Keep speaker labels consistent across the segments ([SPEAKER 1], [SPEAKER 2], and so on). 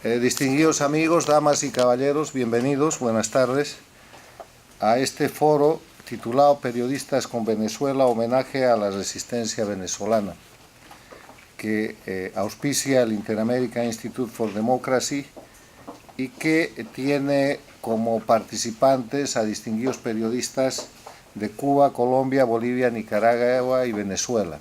[SPEAKER 1] Distinguidos amigos, damas y caballeros, bienvenidos, buenas tardes a este foro titulado Periodistas con Venezuela, homenaje a la resistencia venezolana, que auspicia el Inter-American Institute for Democracy y que tiene como participantes a distinguidos periodistas de Cuba, Colombia, Bolivia, Nicaragua y Venezuela.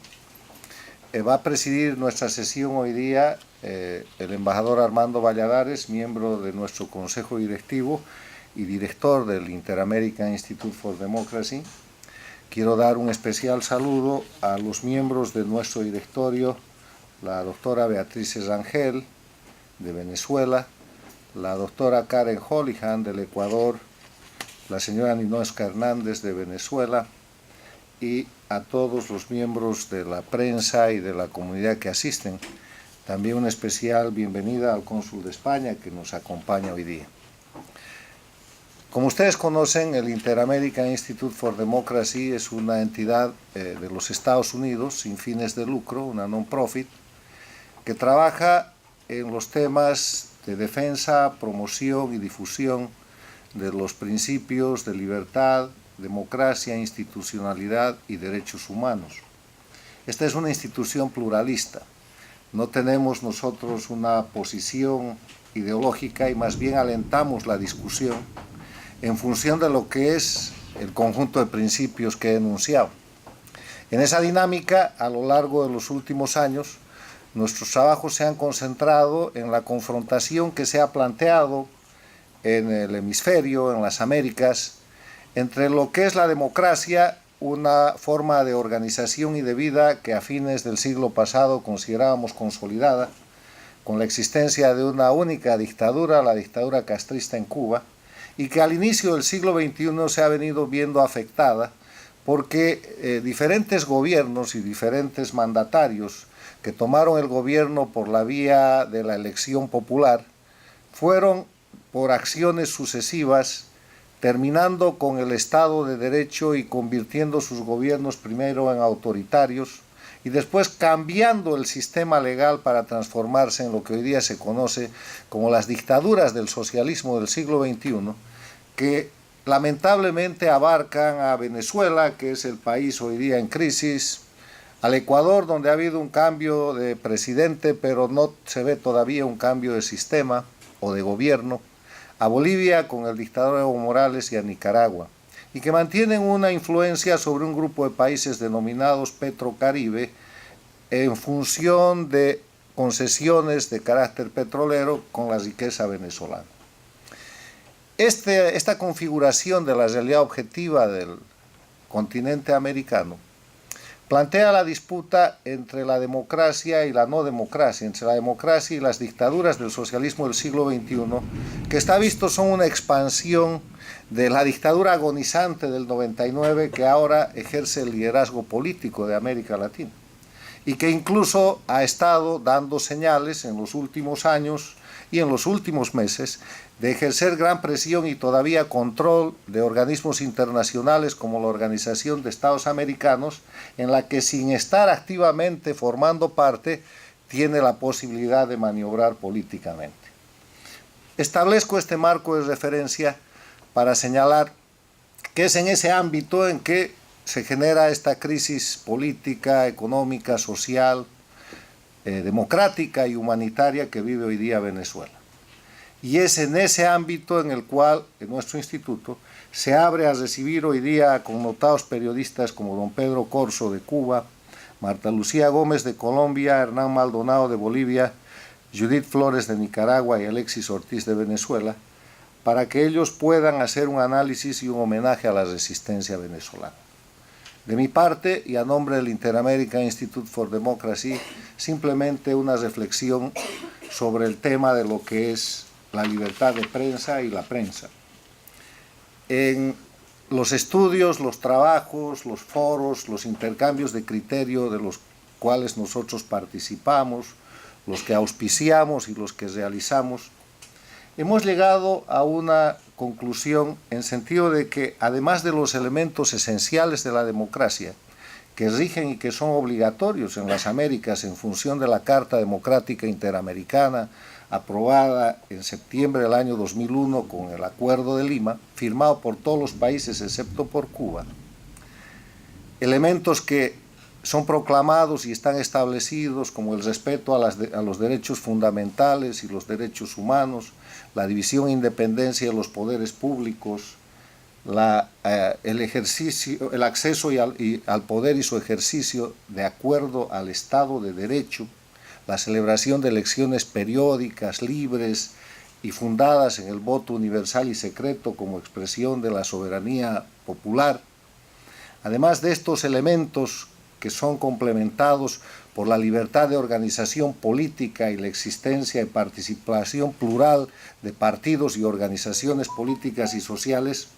[SPEAKER 1] Va a presidir nuestra sesión hoy día el embajador Armando Valladares, miembro de nuestro consejo directivo y director del Inter-American Institute for Democracy. Quiero dar un especial saludo a los miembros de nuestro directorio, la doctora Beatriz Rangel, de Venezuela, la doctora Karen Holihan, del Ecuador, la señora Ninoesca Hernández, de Venezuela, y a todos los miembros de la prensa y de la comunidad que asisten. También una especial bienvenida al cónsul de España que nos acompaña hoy día. Como ustedes conocen, el Inter-American Institute for Democracy es una entidad de los Estados Unidos sin fines de lucro, una non-profit, que trabaja en los temas de defensa, promoción y difusión de los principios de libertad, democracia, institucionalidad y derechos humanos. Esta es una institución pluralista. No tenemos nosotros una posición ideológica y más bien alentamos la discusión en función de lo que es el conjunto de principios que he enunciado. En esa dinámica, a lo largo de los últimos años, nuestros trabajos se han concentrado en la confrontación que se ha planteado en el hemisferio, en las Américas, entre lo que es la democracia, una forma de organización y de vida que a fines del siglo pasado considerábamos consolidada, con la existencia de una única dictadura, la dictadura castrista en Cuba, y que al inicio del siglo XXI se ha venido viendo afectada porque diferentes gobiernos y diferentes mandatarios que tomaron el gobierno por la vía de la elección popular fueron, por acciones sucesivas, terminando con el Estado de Derecho y convirtiendo sus gobiernos primero en autoritarios y después cambiando el sistema legal para transformarse en lo que hoy día se conoce como las dictaduras del socialismo del siglo XXI, que lamentablemente abarcan a Venezuela, que es el país hoy día en crisis, al Ecuador, donde ha habido un cambio de presidente, pero no se ve todavía un cambio de sistema o de gobierno, a Bolivia con el dictador Evo Morales y a Nicaragua, y que mantienen una influencia sobre un grupo de países denominados Petrocaribe en función de concesiones de carácter petrolero con la riqueza venezolana. Esta configuración de la realidad objetiva del continente americano plantea la disputa entre la democracia y la no democracia, entre la democracia y las dictaduras del socialismo del siglo XXI, que está visto son una expansión de la dictadura agonizante del 99 que ahora ejerce el liderazgo político de América Latina y que incluso ha estado dando señales en los últimos años y en los últimos meses de ejercer gran presión y todavía control de organismos internacionales como la Organización de Estados Americanos, en la que sin estar activamente formando parte, tiene la posibilidad de maniobrar políticamente. Establezco este marco de referencia para señalar que es en ese ámbito en que se genera esta crisis política, económica, social, democrática y humanitaria que vive hoy día Venezuela. Y es en ese ámbito en el cual en nuestro instituto se abre a recibir hoy día a connotados periodistas como don Pedro Corso de Cuba, Marta Lucía Gómez de Colombia, Hernán Maldonado de Bolivia, Judith Flores de Nicaragua y Alexis Ortiz de Venezuela, para que ellos puedan hacer un análisis y un homenaje a la resistencia venezolana. De mi parte, y a nombre del Inter-American Institute for Democracy, simplemente una reflexión sobre el tema de lo que es la libertad de prensa y la prensa. En los estudios, los trabajos, los foros, los intercambios de criterio de los cuales nosotros participamos, los que auspiciamos y los que realizamos, hemos llegado a una conclusión en sentido de que, además de los elementos esenciales de la democracia, que rigen y que son obligatorios en las Américas en función de la Carta Democrática Interamericana, aprobada en septiembre del año 2001 con el Acuerdo de Lima, firmado por todos los países excepto por Cuba, elementos que son proclamados y están establecidos como el respeto a los derechos fundamentales y los derechos humanos, la división e independencia de los poderes públicos, el acceso al poder y su ejercicio de acuerdo al Estado de Derecho, la celebración de elecciones periódicas, libres y fundadas en el voto universal y secreto como expresión de la soberanía popular. Además de estos elementos que son complementados por la libertad de organización política y la existencia y participación plural de partidos y organizaciones políticas y sociales,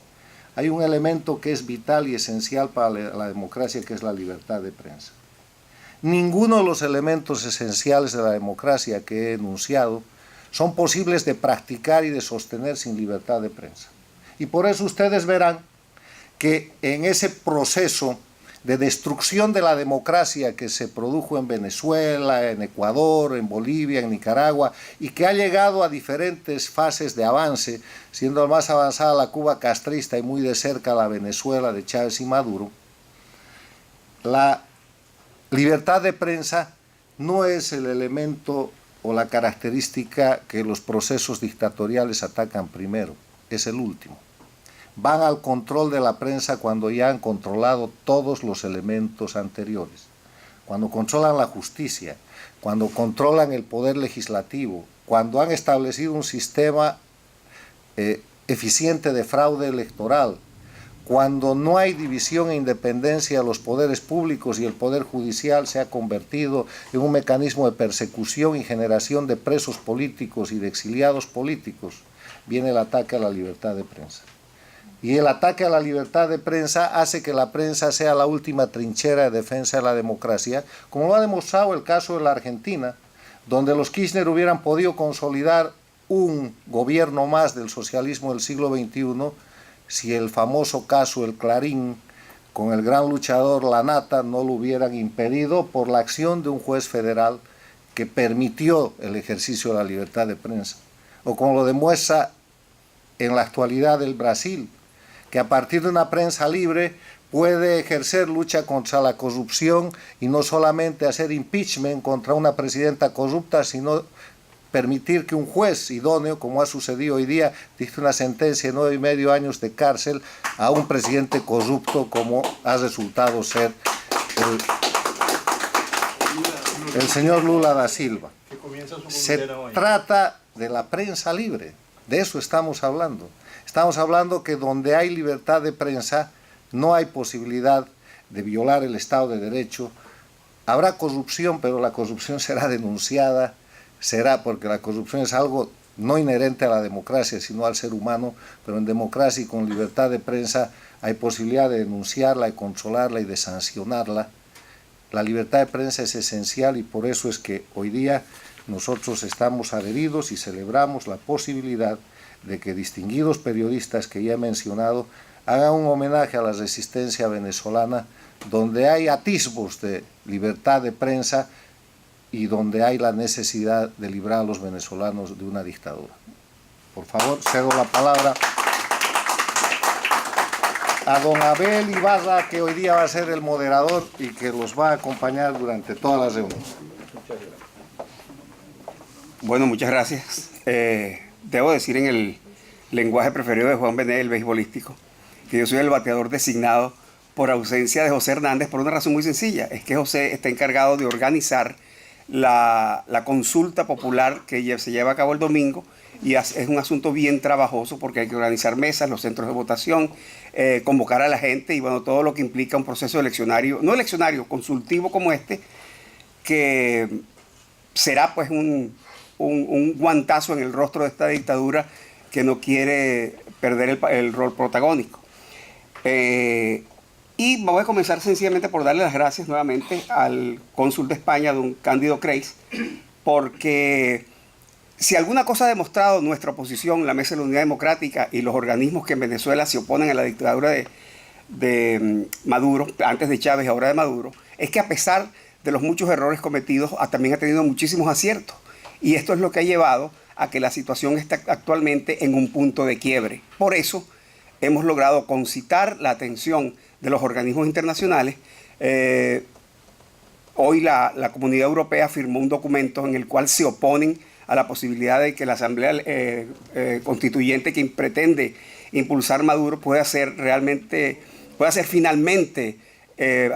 [SPEAKER 1] hay un elemento que es vital y esencial para la democracia, que es la libertad de prensa. Ninguno de los elementos esenciales de la democracia que he enunciado son posibles de practicar y de sostener sin libertad de prensa. Y por eso ustedes verán que en ese proceso de destrucción de la democracia que se produjo en Venezuela, en Ecuador, en Bolivia, en Nicaragua, y que ha llegado a diferentes fases de avance, siendo más avanzada la Cuba castrista y muy de cerca la Venezuela de Chávez y Maduro, la libertad de prensa no es el elemento o la característica que los procesos dictatoriales atacan primero, es el último. Van al control de la prensa cuando ya han controlado todos los elementos anteriores, cuando controlan la justicia, cuando controlan el poder legislativo, cuando han establecido un sistema eficiente de fraude electoral, cuando no hay división e independencia de los poderes públicos y el poder judicial se ha convertido en un mecanismo de persecución y generación de presos políticos y de exiliados políticos, viene el ataque a la libertad de prensa. Y el ataque a la libertad de prensa hace que la prensa sea la última trinchera de defensa de la democracia, como lo ha demostrado el caso de la Argentina, donde los Kirchner hubieran podido consolidar un gobierno más del socialismo del siglo XXI si el famoso caso El Clarín, con el gran luchador Lanata, no lo hubieran impedido por la acción de un juez federal que permitió el ejercicio de la libertad de prensa. O como lo demuestra en la actualidad el Brasil, que a partir de una prensa libre puede ejercer lucha contra la corrupción y no solamente hacer impeachment contra una presidenta corrupta, sino permitir que un juez idóneo, como ha sucedido hoy día, dicte una sentencia de 9,5 años de cárcel a un presidente corrupto, como ha resultado ser el señor Lula da Silva. Se trata de la prensa libre, de eso estamos hablando. Estamos hablando que donde hay libertad de prensa no hay posibilidad de violar el Estado de Derecho. Habrá corrupción, pero la corrupción será denunciada, porque la corrupción es algo no inherente a la democracia, sino al ser humano, pero en democracia y con libertad de prensa hay posibilidad de denunciarla, de controlarla y de sancionarla. La libertad de prensa es esencial y por eso es que hoy día nosotros estamos adheridos y celebramos la posibilidad de que distinguidos periodistas que ya he mencionado hagan un homenaje a la resistencia venezolana, donde hay atisbos de libertad de prensa y donde hay la necesidad de librar a los venezolanos de una dictadura. Por favor, cedo la palabra a don Abel Ibarra, que hoy día va a ser el moderador y que los va a acompañar durante todas las reuniones.
[SPEAKER 2] Bueno, muchas gracias. Debo decir en el lenguaje preferido de Juan Benet, el beisbolístico, que yo soy el bateador designado por ausencia de José Hernández por una razón muy sencilla. Es que José está encargado de organizar la consulta popular que se lleva a cabo el domingo y es un asunto bien trabajoso porque hay que organizar mesas, los centros de votación, convocar a la gente y bueno, todo lo que implica un proceso eleccionario, no eleccionario, consultivo como este, que será pues un guantazo en el rostro de esta dictadura que no quiere perder el rol protagónico. Y voy a comenzar sencillamente por darle las gracias nuevamente al cónsul de España, don Cándido Creis, porque si alguna cosa ha demostrado nuestra oposición, la Mesa de la Unidad Democrática y los organismos que en Venezuela se oponen a la dictadura de Maduro, antes de Chávez y ahora de Maduro, es que a pesar de los muchos errores cometidos, también ha tenido muchísimos aciertos. Y esto es lo que ha llevado a que la situación esté actualmente en un punto de quiebre. Por eso hemos logrado concitar la atención de los organismos internacionales. Hoy la Comunidad Europea firmó un documento en el cual se oponen a la posibilidad de que la Asamblea Constituyente que pretende impulsar Maduro pueda ser finalmente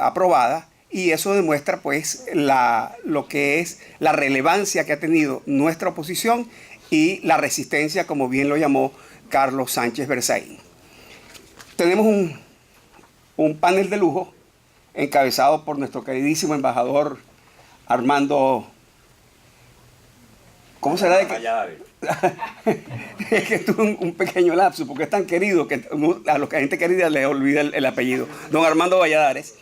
[SPEAKER 2] aprobada, y eso demuestra pues lo que es la relevancia que ha tenido nuestra oposición y la resistencia, como bien lo llamó Carlos Sánchez Berzaín. Tenemos un panel de lujo encabezado por nuestro queridísimo embajador Armando. ¿Cómo será de que? Es que tuve un pequeño lapso, porque es tan querido que a la gente querida le olvida el apellido. Don Armando Valladares.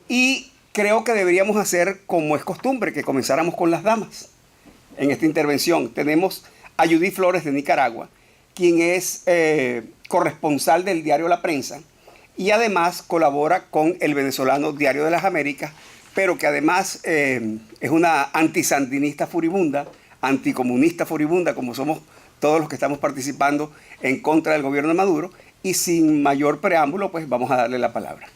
[SPEAKER 2] Y creo que deberíamos hacer como es costumbre, que comenzáramos con las damas en esta intervención. Tenemos a Judith Flores de Nicaragua, quien es corresponsal del diario La Prensa y además colabora con el venezolano Diario de las Américas, pero que además es una antisandinista furibunda, anticomunista furibunda, como somos todos los que estamos participando en contra del gobierno de Maduro. Y sin mayor preámbulo, pues vamos a darle la palabra.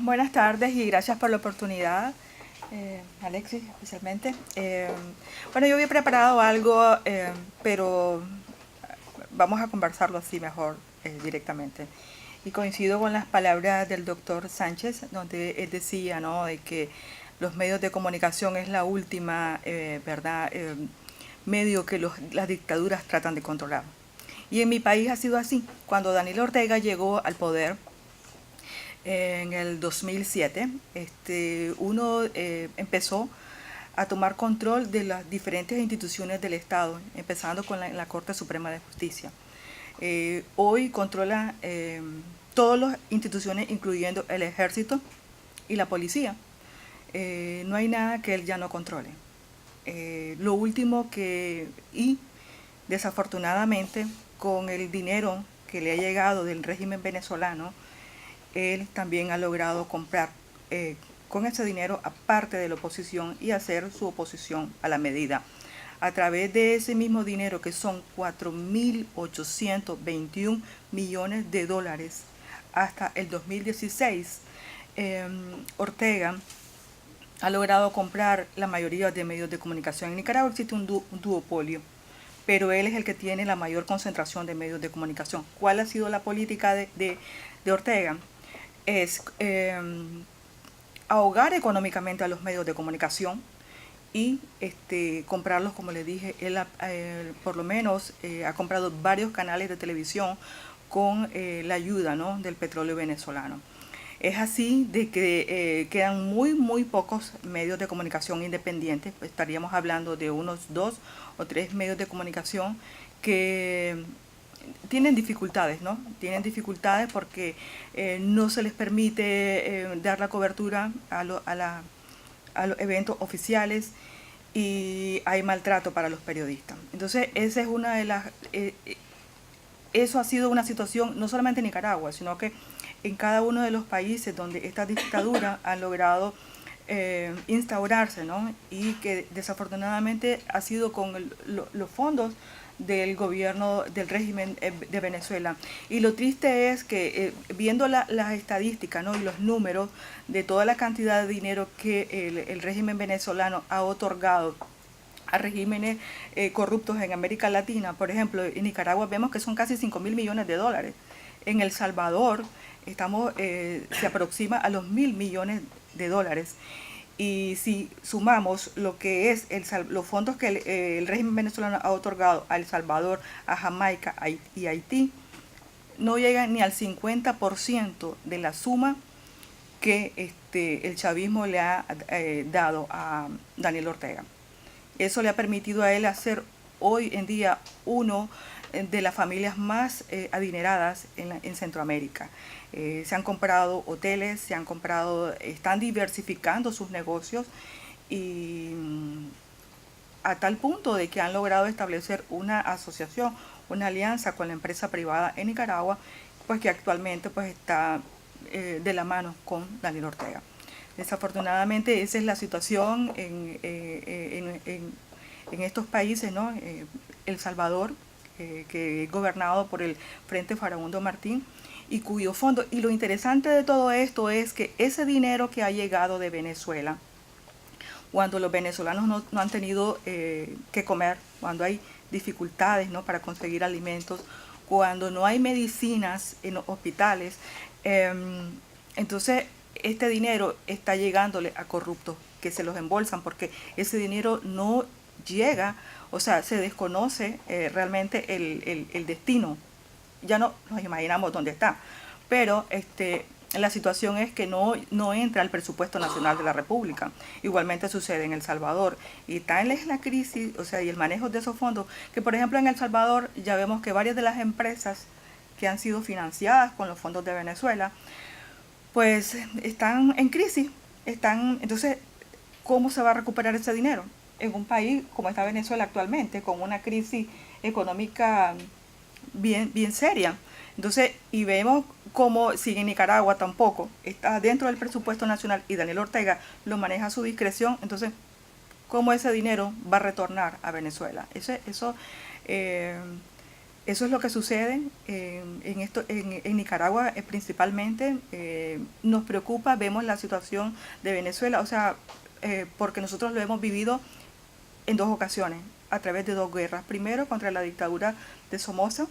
[SPEAKER 3] Buenas tardes y gracias por la oportunidad, Alexis, especialmente. Bueno, yo había preparado algo, pero vamos a conversarlo así mejor, directamente. Y coincido con las palabras del doctor Sánchez, donde él decía, ¿no?, de que los medios de comunicación es la última, medio que las dictaduras tratan de controlar. Y en mi país ha sido así. Cuando Daniel Ortega llegó al poder, en el 2007, uno empezó a tomar control de las diferentes instituciones del Estado, empezando con la Corte Suprema de Justicia. Hoy controla todas las instituciones, incluyendo el Ejército y la Policía. No hay nada que él ya no controle. Lo último y desafortunadamente, con el dinero que le ha llegado del régimen venezolano, él también ha logrado comprar con ese dinero a parte de la oposición y hacer su oposición a la medida. A través de ese mismo dinero, que son 4.821 millones de dólares hasta el 2016, Ortega ha logrado comprar la mayoría de medios de comunicación. En Nicaragua existe un duopolio, pero él es el que tiene la mayor concentración de medios de comunicación. ¿Cuál ha sido la política de Ortega? Es ahogar económicamente a los medios de comunicación y comprarlos, como les dije. Él por lo menos ha comprado varios canales de televisión con la ayuda, ¿no?, del petróleo venezolano. Es así de que quedan muy pocos medios de comunicación independientes. Estaríamos hablando de unos 2 o 3 medios de comunicación que tienen dificultades, ¿no? Tienen dificultades porque no se les permite dar la cobertura a los eventos oficiales, y hay maltrato para los periodistas. Entonces, esa es una de las... eso ha sido una situación no solamente en Nicaragua, sino que en cada uno de los países donde esta dictadura ha logrado instaurarse, ¿no? Y que desafortunadamente ha sido con los fondos del gobierno del régimen de Venezuela. Y lo triste es que viendo las estadísticas, ¿no?, y los números de toda la cantidad de dinero que el régimen venezolano ha otorgado a regímenes corruptos en América Latina. Por ejemplo, en Nicaragua vemos que son casi 5.000 millones de dólares. En El Salvador se aproxima a los 1.000 millones de dólares. Y si sumamos lo que es los fondos que el régimen venezolano ha otorgado a El Salvador, a Jamaica y Haití, no llegan ni al 50% de la suma que el chavismo le ha dado a Daniel Ortega. Eso le ha permitido a él hacer hoy en día uno de las familias más adineradas en Centroamérica. Se han comprado hoteles, están diversificando sus negocios, y a tal punto de que han logrado establecer una asociación, una alianza con la empresa privada en Nicaragua, pues que actualmente pues está de la mano con Daniel Ortega. Desafortunadamente esa es la situación en estos países, ¿no? El Salvador, que es gobernado por el Frente Farabundo Martín, y cuyo fondo, y lo interesante de todo esto es que ese dinero que ha llegado de Venezuela, cuando los venezolanos no han tenido que comer, cuando hay dificultades, ¿no?, para conseguir alimentos, cuando no hay medicinas en los hospitales, entonces este dinero está llegándole a corruptos que se los embolsan, porque ese dinero no llega, o sea, se desconoce realmente el destino. Ya no nos imaginamos dónde está, pero la situación es que no entra al presupuesto nacional de la República. Igualmente sucede en El Salvador, y tal es la crisis, o sea, y el manejo de esos fondos, que por ejemplo en El Salvador ya vemos que varias de las empresas que han sido financiadas con los fondos de Venezuela, pues están en crisis. Entonces, ¿cómo se va a recuperar ese dinero en un país como está Venezuela actualmente, con una crisis económica bien seria? Entonces, y vemos como si en Nicaragua tampoco está dentro del presupuesto nacional y Daniel Ortega lo maneja a su discreción, entonces, ¿cómo ese dinero va a retornar a Venezuela? Eso es lo que sucede en Nicaragua principalmente. Nos preocupa, vemos la situación de Venezuela, o sea, porque nosotros lo hemos vivido en 2 ocasiones, a través de 2 guerras. Primero contra la dictadura de Somoza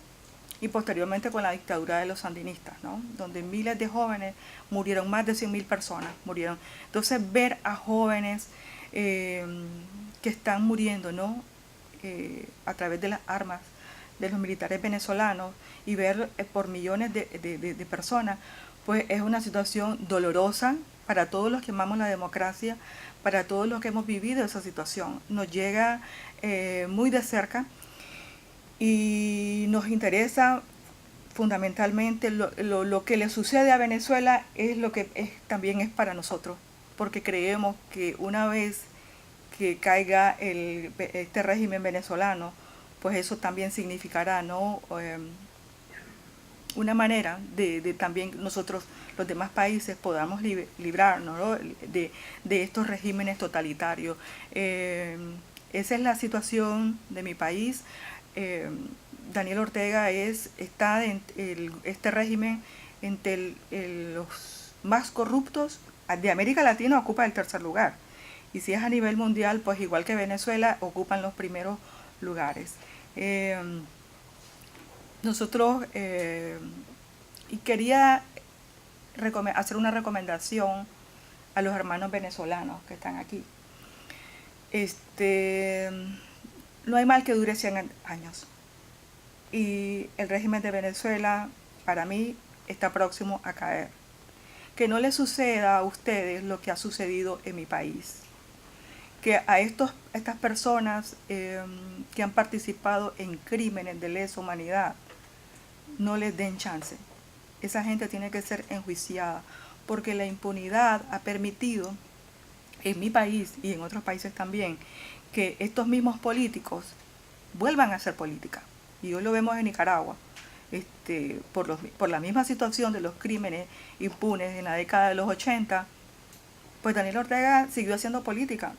[SPEAKER 3] y posteriormente con la dictadura de los sandinistas, ¿no?, donde miles de jóvenes murieron, más de 100.000 personas murieron. Entonces ver a jóvenes que están muriendo, ¿no?, a través de las armas de los militares venezolanos, y ver por millones de personas, pues es una situación dolorosa para todos los que amamos la democracia, para todos los que hemos vivido esa situación. Nos llega muy de cerca y nos interesa fundamentalmente lo que le sucede a Venezuela, es lo que también es para nosotros, porque creemos que una vez que caiga este régimen venezolano, pues eso también significará, ¿no?, una manera de también nosotros, los demás países, podamos librarnos, ¿no?, de estos regímenes totalitarios. Esa es la situación de mi país. Daniel Ortega está en este régimen entre los más corruptos de América Latina, ocupa el 3er lugar. Y si es a nivel mundial, pues igual que Venezuela, ocupan los primeros lugares. Nosotros, y quería hacer una recomendación a los hermanos venezolanos que están aquí. No hay mal que dure 100 años. Y el régimen de Venezuela, para mí, está próximo a caer. Que no les suceda a ustedes lo que ha sucedido en mi país. Que a estas personas que han participado en crímenes de lesa humanidad no les den chance. Esa gente tiene que ser enjuiciada, porque la impunidad ha permitido en mi país y en otros países también que estos mismos políticos vuelvan a hacer política. Y hoy lo vemos en Nicaragua, por la misma situación de los crímenes impunes en la década de los 80, pues Daniel Ortega siguió haciendo política.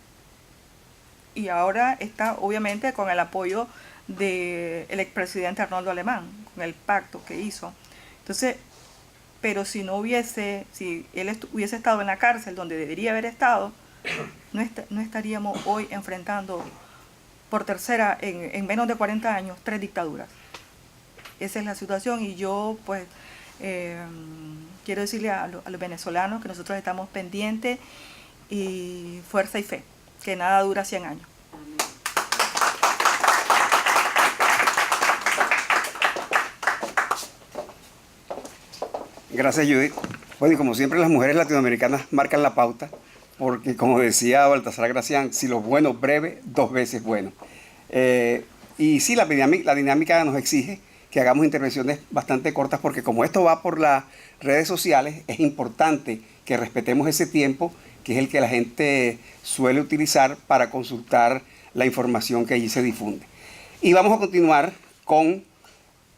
[SPEAKER 3] Y ahora está obviamente con el apoyo del expresidente Arnoldo Alemán, con el pacto que hizo. Entonces, pero si él hubiese estado en la cárcel donde debería haber estado, no estaríamos hoy enfrentando por tercera, en menos de 40 años, 3 dictaduras. Esa es la situación, y yo pues quiero decirle a los venezolanos que nosotros estamos pendientes, y fuerza y fe, que nada dura 100 años.
[SPEAKER 2] Gracias, Judith. Bueno, y como siempre, las mujeres latinoamericanas marcan la pauta, porque como decía Baltasar Gracián, si lo bueno es breve, 2 veces bueno. Y sí, la dinámica nos exige que hagamos intervenciones bastante cortas, porque como esto va por las redes sociales, es importante que respetemos ese tiempo, que es el que la gente suele utilizar para consultar la información que allí se difunde. Y vamos a continuar con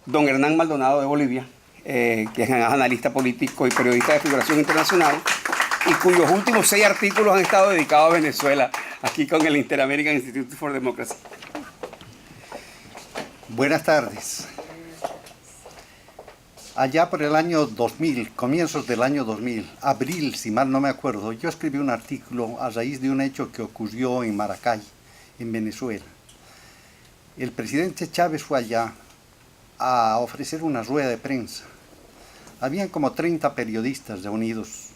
[SPEAKER 2] don Hernán Maldonado de Bolivia, que es analista político y periodista de figuración internacional, y cuyos últimos 6 artículos han estado dedicados a Venezuela, aquí con el Inter-American Institute for Democracy.
[SPEAKER 4] Buenas tardes. Allá por el año 2000, comienzos del año 2000, abril, si mal no me acuerdo, yo escribí un artículo a raíz de un hecho que ocurrió en Maracay, en Venezuela. El presidente Chávez fue allá a ofrecer una rueda de prensa. Habían como 30 periodistas reunidos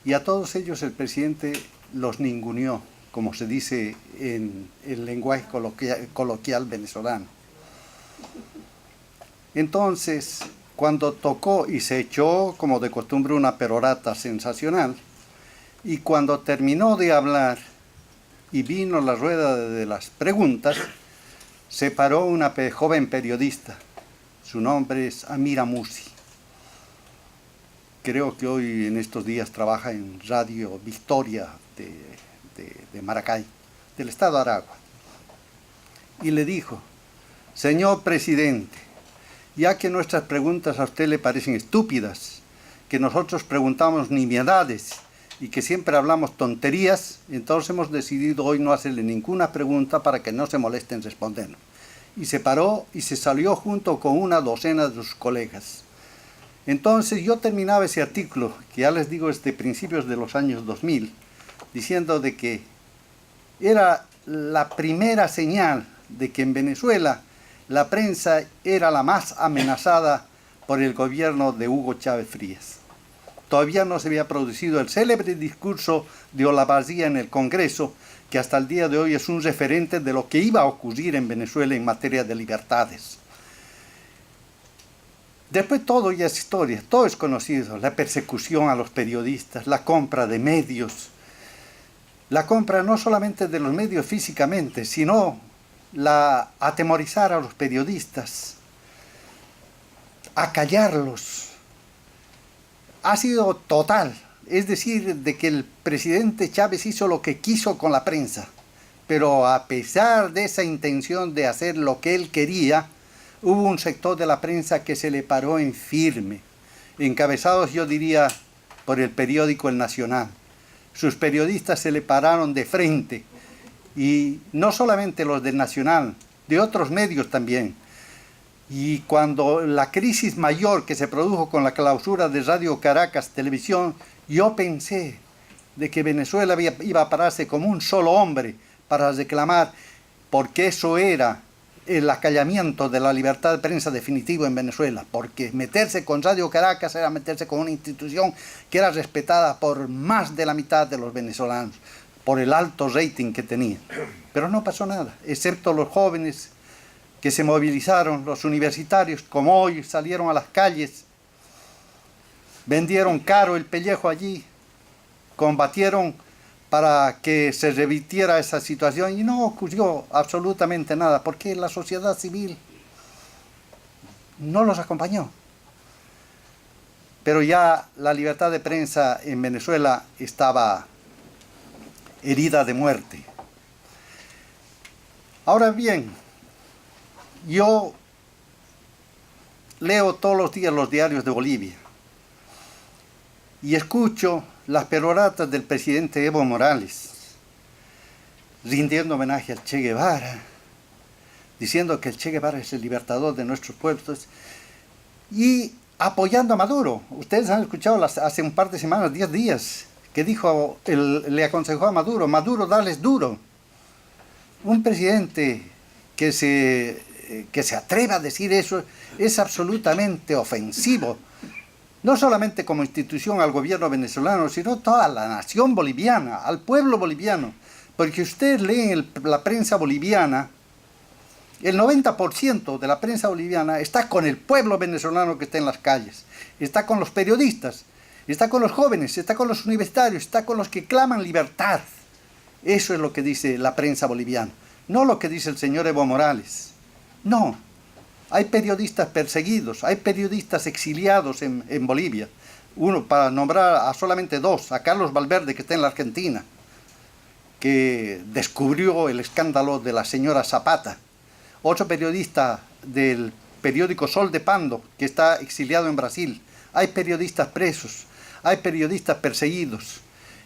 [SPEAKER 4] y a todos ellos el presidente los ninguneó, como se dice en el lenguaje coloquial venezolano. Entonces, cuando tocó y se echó, como de costumbre, una perorata sensacional, y cuando terminó de hablar y vino la rueda de las preguntas, se paró una joven periodista. Su nombre es Amira Mursi. Creo que hoy en estos días trabaja en Radio Victoria de Maracay, del estado de Aragua. Y le dijo: señor presidente, ya que nuestras preguntas a usted le parecen estúpidas, que nosotros preguntamos nimiedades y que siempre hablamos tonterías, entonces hemos decidido hoy no hacerle ninguna pregunta para que no se moleste en respondernos. Y se paró y se salió junto con una docena de sus colegas. Entonces yo terminaba ese artículo, que ya les digo es de principios de los años 2000, diciendo de que era la primera señal de que en Venezuela la prensa era la más amenazada por el gobierno de Hugo Chávez Frías. Todavía no se había producido el célebre discurso de Olavarría en el Congreso, que hasta el día de hoy es un referente de lo que iba a ocurrir en Venezuela en materia de libertades. Después todo ya es historia, todo es conocido, la persecución a los periodistas, la compra de medios, la compra no solamente de los medios físicamente, sino la atemorizar a los periodistas, acallarlos. Ha sido total, es decir, de que el presidente Chávez hizo lo que quiso con la prensa, pero a pesar de esa intención de hacer lo que él quería, hubo un sector de la prensa que se le paró en firme, encabezados, yo diría, por el periódico El Nacional. Sus periodistas se le pararon de frente, y no solamente los del Nacional, de otros medios también. Y cuando la crisis mayor que se produjo con la clausura de Radio Caracas Televisión, yo pensé de que Venezuela iba a pararse como un solo hombre para reclamar, porque eso era el acallamiento de la libertad de prensa definitivo en Venezuela, porque meterse con Radio Caracas era meterse con una institución que era respetada por más de la mitad de los venezolanos, por el alto rating que tenía. Pero no pasó nada, excepto los jóvenes que se movilizaron, los universitarios, como hoy, salieron a las calles, vendieron caro el pellejo allí, combatieron para que se revirtiera esa situación y no ocurrió absolutamente nada, porque la sociedad civil no los acompañó. Pero ya la libertad de prensa en Venezuela estaba herida de muerte. Ahora bien, yo leo todos los días los diarios de Bolivia y escucho las peroratas del presidente Evo Morales, rindiendo homenaje al Che Guevara, diciendo que el Che Guevara es el libertador de nuestros pueblos, y apoyando a Maduro. Ustedes han escuchado hace un par de semanas, 10 días, que dijo, le aconsejó a Maduro, Maduro, dales duro. Un presidente que se atreva a decir eso es absolutamente ofensivo, no solamente como institución al gobierno venezolano, sino a toda la nación boliviana, al pueblo boliviano. Porque ustedes leen la prensa boliviana, el 90% de la prensa boliviana está con el pueblo venezolano que está en las calles, está con los periodistas, está con los jóvenes, está con los universitarios, está con los que claman libertad. Eso es lo que dice la prensa boliviana, no lo que dice el señor Evo Morales. No. Hay periodistas perseguidos, hay periodistas exiliados en Bolivia. Uno, para nombrar a solamente 2, a Carlos Valverde, que está en la Argentina. que descubrió el escándalo de la señora Zapata, otro periodista del periódico Sol de Pando, que está exiliado en Brasil. Hay periodistas presos, hay periodistas perseguidos.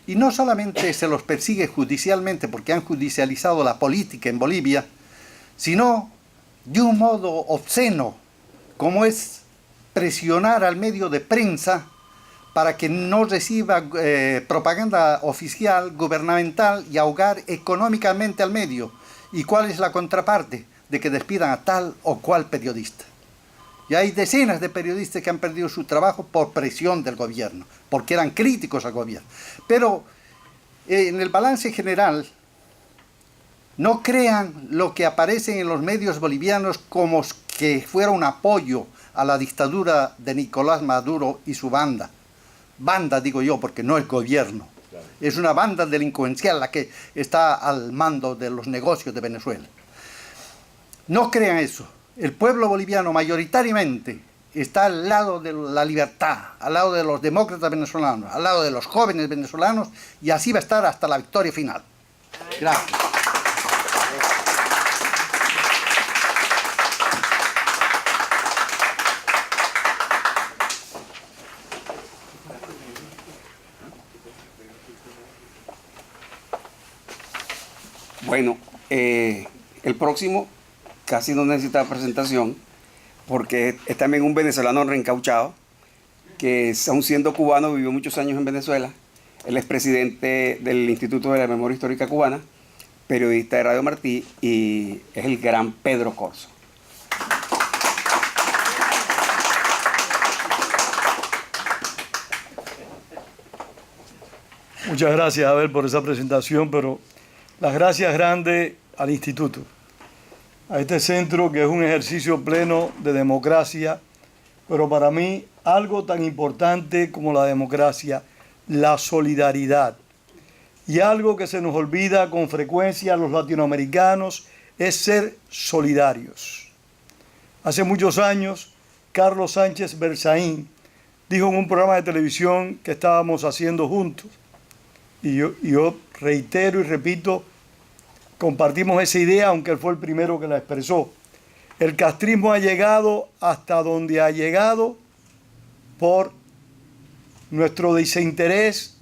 [SPEAKER 4] Y no solamente se los persigue judicialmente porque han judicializado la política en Bolivia, sino de un modo obsceno, como es presionar al medio de prensa para que no reciba propaganda oficial, gubernamental, y ahogar económicamente al medio. ¿Y cuál es la contraparte? De que despidan a tal o cual periodista. Y hay decenas de periodistas que han perdido su trabajo por presión del gobierno, porque eran críticos al gobierno. Pero en el balance general, no crean lo que aparece en los medios bolivianos como que fuera un apoyo a la dictadura de Nicolás Maduro y su banda. Banda, digo yo, porque no es gobierno. Claro. Es una banda delincuencial la que está al mando de los negocios de Venezuela. No crean eso. El pueblo boliviano mayoritariamente está al lado de la libertad, al lado de los demócratas venezolanos, al lado de los jóvenes venezolanos, y así va a estar hasta la victoria final. Gracias.
[SPEAKER 2] Bueno, el próximo casi no necesita presentación porque es también un venezolano reencauchado que, aun siendo cubano, vivió muchos años en Venezuela. Él es presidente del Instituto de la Memoria Histórica Cubana, periodista de Radio Martí, y es el gran Pedro Corzo.
[SPEAKER 5] Muchas gracias, Abel, por esa presentación, pero las gracias grandes al Instituto, a este centro que es un ejercicio pleno de democracia, pero para mí algo tan importante como la democracia, la solidaridad. Y algo que se nos olvida con frecuencia a los latinoamericanos es ser solidarios. Hace muchos años, Carlos Sánchez Berzaín dijo en un programa de televisión que estábamos haciendo juntos, y yo reitero y repito, compartimos esa idea, aunque él fue el primero que la expresó. El castrismo ha llegado hasta donde ha llegado por nuestro desinterés,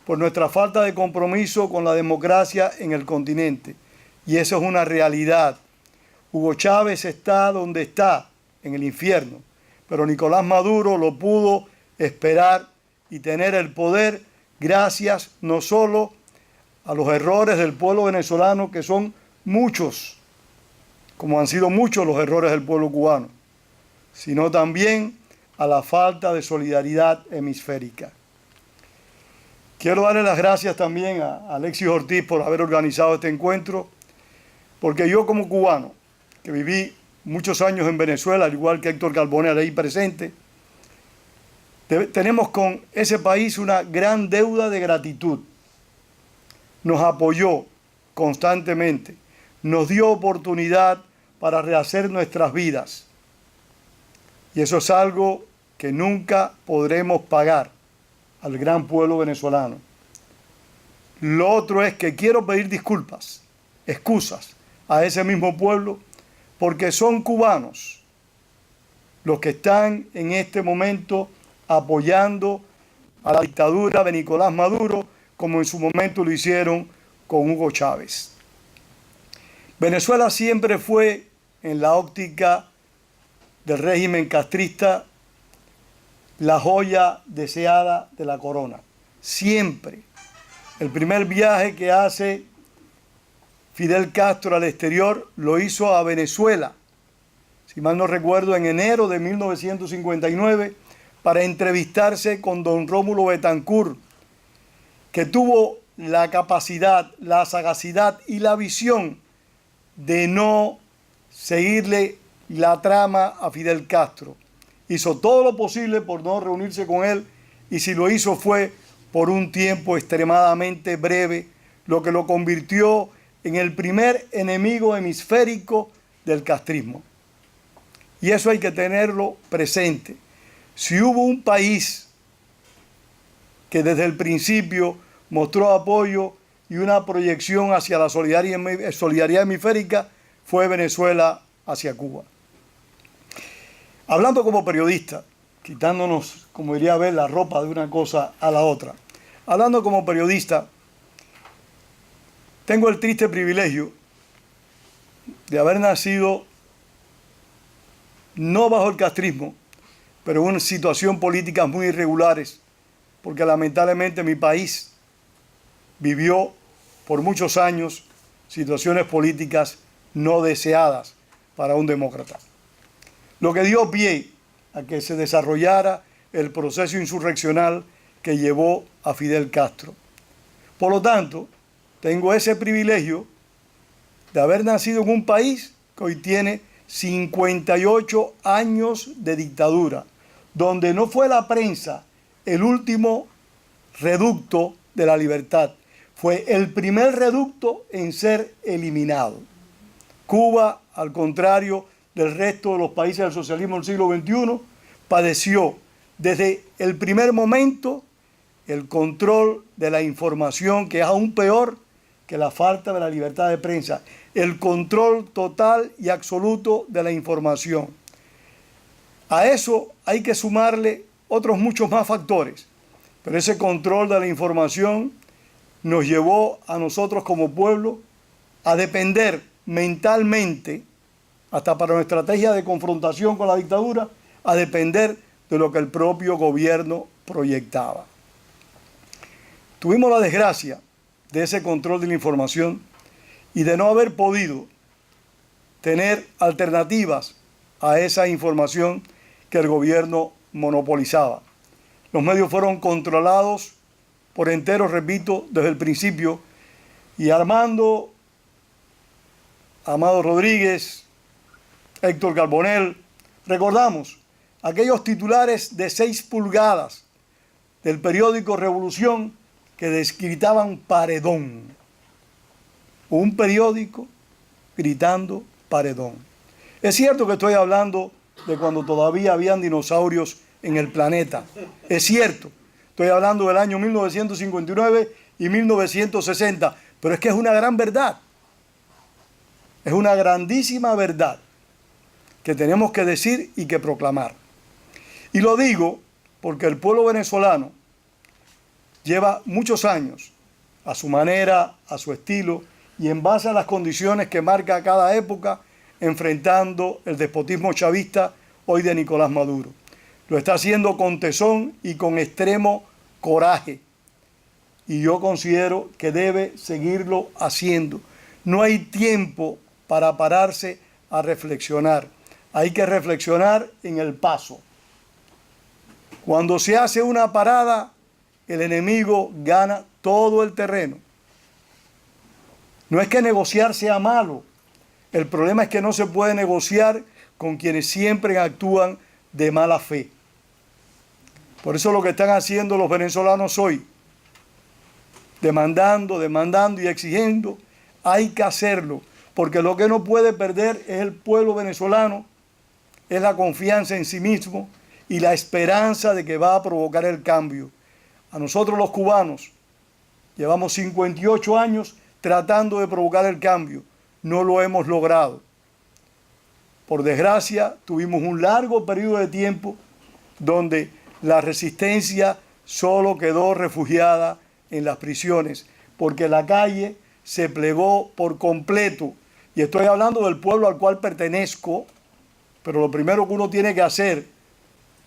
[SPEAKER 5] por nuestra falta de compromiso con la democracia en el continente. Y eso es una realidad. Hugo Chávez está donde está, en el infierno, pero Nicolás Maduro lo pudo esperar y tener el poder gracias no solo a los errores del pueblo venezolano, que son muchos, como han sido muchos los errores del pueblo cubano, sino también a la falta de solidaridad hemisférica. Quiero darle las gracias también a Alexis Ortiz por haber organizado este encuentro, porque yo como cubano, que viví muchos años en Venezuela, al igual que Héctor Carbonell ahí presente, tenemos con ese país una gran deuda de gratitud. Nos apoyó constantemente, nos dio oportunidad para rehacer nuestras vidas. Y eso es algo que nunca podremos pagar al gran pueblo venezolano. Lo otro es que quiero pedir disculpas, excusas a ese mismo pueblo, porque son cubanos los que están en este momento apoyando a la dictadura de Nicolás Maduro, como en su momento lo hicieron con Hugo Chávez. Venezuela siempre fue, en la óptica del régimen castrista, la joya deseada de la corona. Siempre. El primer viaje que hace Fidel Castro al exterior lo hizo a Venezuela, si mal no recuerdo, en enero de 1959, para entrevistarse con don Rómulo Betancourt, que tuvo la capacidad, la sagacidad y la visión de no seguirle la trama a Fidel Castro. Hizo todo lo posible por no reunirse con él, y si lo hizo fue por un tiempo extremadamente breve, lo que lo convirtió en el primer enemigo hemisférico del castrismo. Y eso hay que tenerlo presente. Si hubo un país que desde el principio mostró apoyo, y una proyección hacia la solidaridad hemisférica fue Venezuela hacia Cuba. Hablando como periodista, quitándonos, como diría Abel, la ropa de una cosa a la otra, hablando como periodista, tengo el triste privilegio de haber nacido no bajo el castrismo, pero en una situación política muy irregulares, porque lamentablemente mi país vivió por muchos años situaciones políticas no deseadas para un demócrata. Lo que dio pie a que se desarrollara el proceso insurreccional que llevó a Fidel Castro. Por lo tanto, tengo ese privilegio de haber nacido en un país que hoy tiene 58 años de dictadura, donde no fue la prensa el último reducto de la libertad, fue el primer reducto en ser eliminado. Cuba, al contrario del resto de los países del socialismo del siglo XXI, padeció desde el primer momento el control de la información, que es aún peor que la falta de la libertad de prensa, el control total y absoluto de la información. A eso hay que sumarle otros muchos más factores, pero ese control de la información nos llevó a nosotros como pueblo a depender mentalmente, hasta para nuestra estrategia de confrontación con la dictadura, a depender de lo que el propio gobierno proyectaba. Tuvimos la desgracia de ese control de la información y de no haber podido tener alternativas a esa información que el gobierno monopolizaba. Los medios fueron controlados por entero, repito, desde el principio, y Armando, Amado Rodríguez, Héctor Carbonell, recordamos aquellos titulares de 6 pulgadas del periódico Revolución que gritaban paredón. Un periódico gritando paredón. Es cierto que estoy hablando de cuando todavía habían dinosaurios en el planeta. Es cierto, estoy hablando del año 1959 y 1960, pero es que es una gran verdad. Es una grandísima verdad que tenemos que decir y que proclamar. Y lo digo porque el pueblo venezolano lleva muchos años, a su manera, a su estilo, y en base a las condiciones que marca cada época, enfrentando el despotismo chavista hoy de Nicolás Maduro. Lo está haciendo con tesón y con extremo coraje. Y yo considero que debe seguirlo haciendo. No hay tiempo para pararse a reflexionar. Hay que reflexionar en el paso. Cuando se hace una parada, el enemigo gana todo el terreno. No es que negociar sea malo. El problema es que no se puede negociar con quienes siempre actúan de mala fe. Por eso lo que están haciendo los venezolanos hoy, demandando y exigiendo, hay que hacerlo, porque lo que no puede perder es el pueblo venezolano, es la confianza en sí mismo y la esperanza de que va a provocar el cambio. A nosotros los cubanos llevamos 58 años tratando de provocar el cambio. No lo hemos logrado. Por desgracia, tuvimos un largo periodo de tiempo donde la resistencia solo quedó refugiada en las prisiones, porque la calle se plegó por completo. Y estoy hablando del pueblo al cual pertenezco, pero lo primero que uno tiene que hacer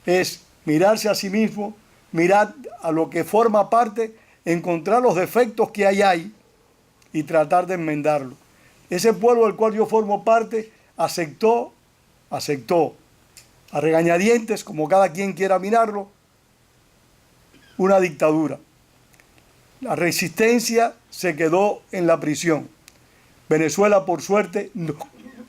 [SPEAKER 5] es mirarse a sí mismo, mirar a lo que forma parte, encontrar los defectos que hay ahí y tratar de enmendarlo. Ese pueblo del cual yo formo parte aceptó a regañadientes, como cada quien quiera mirarlo, una dictadura. La resistencia se quedó en la prisión. Venezuela, por suerte,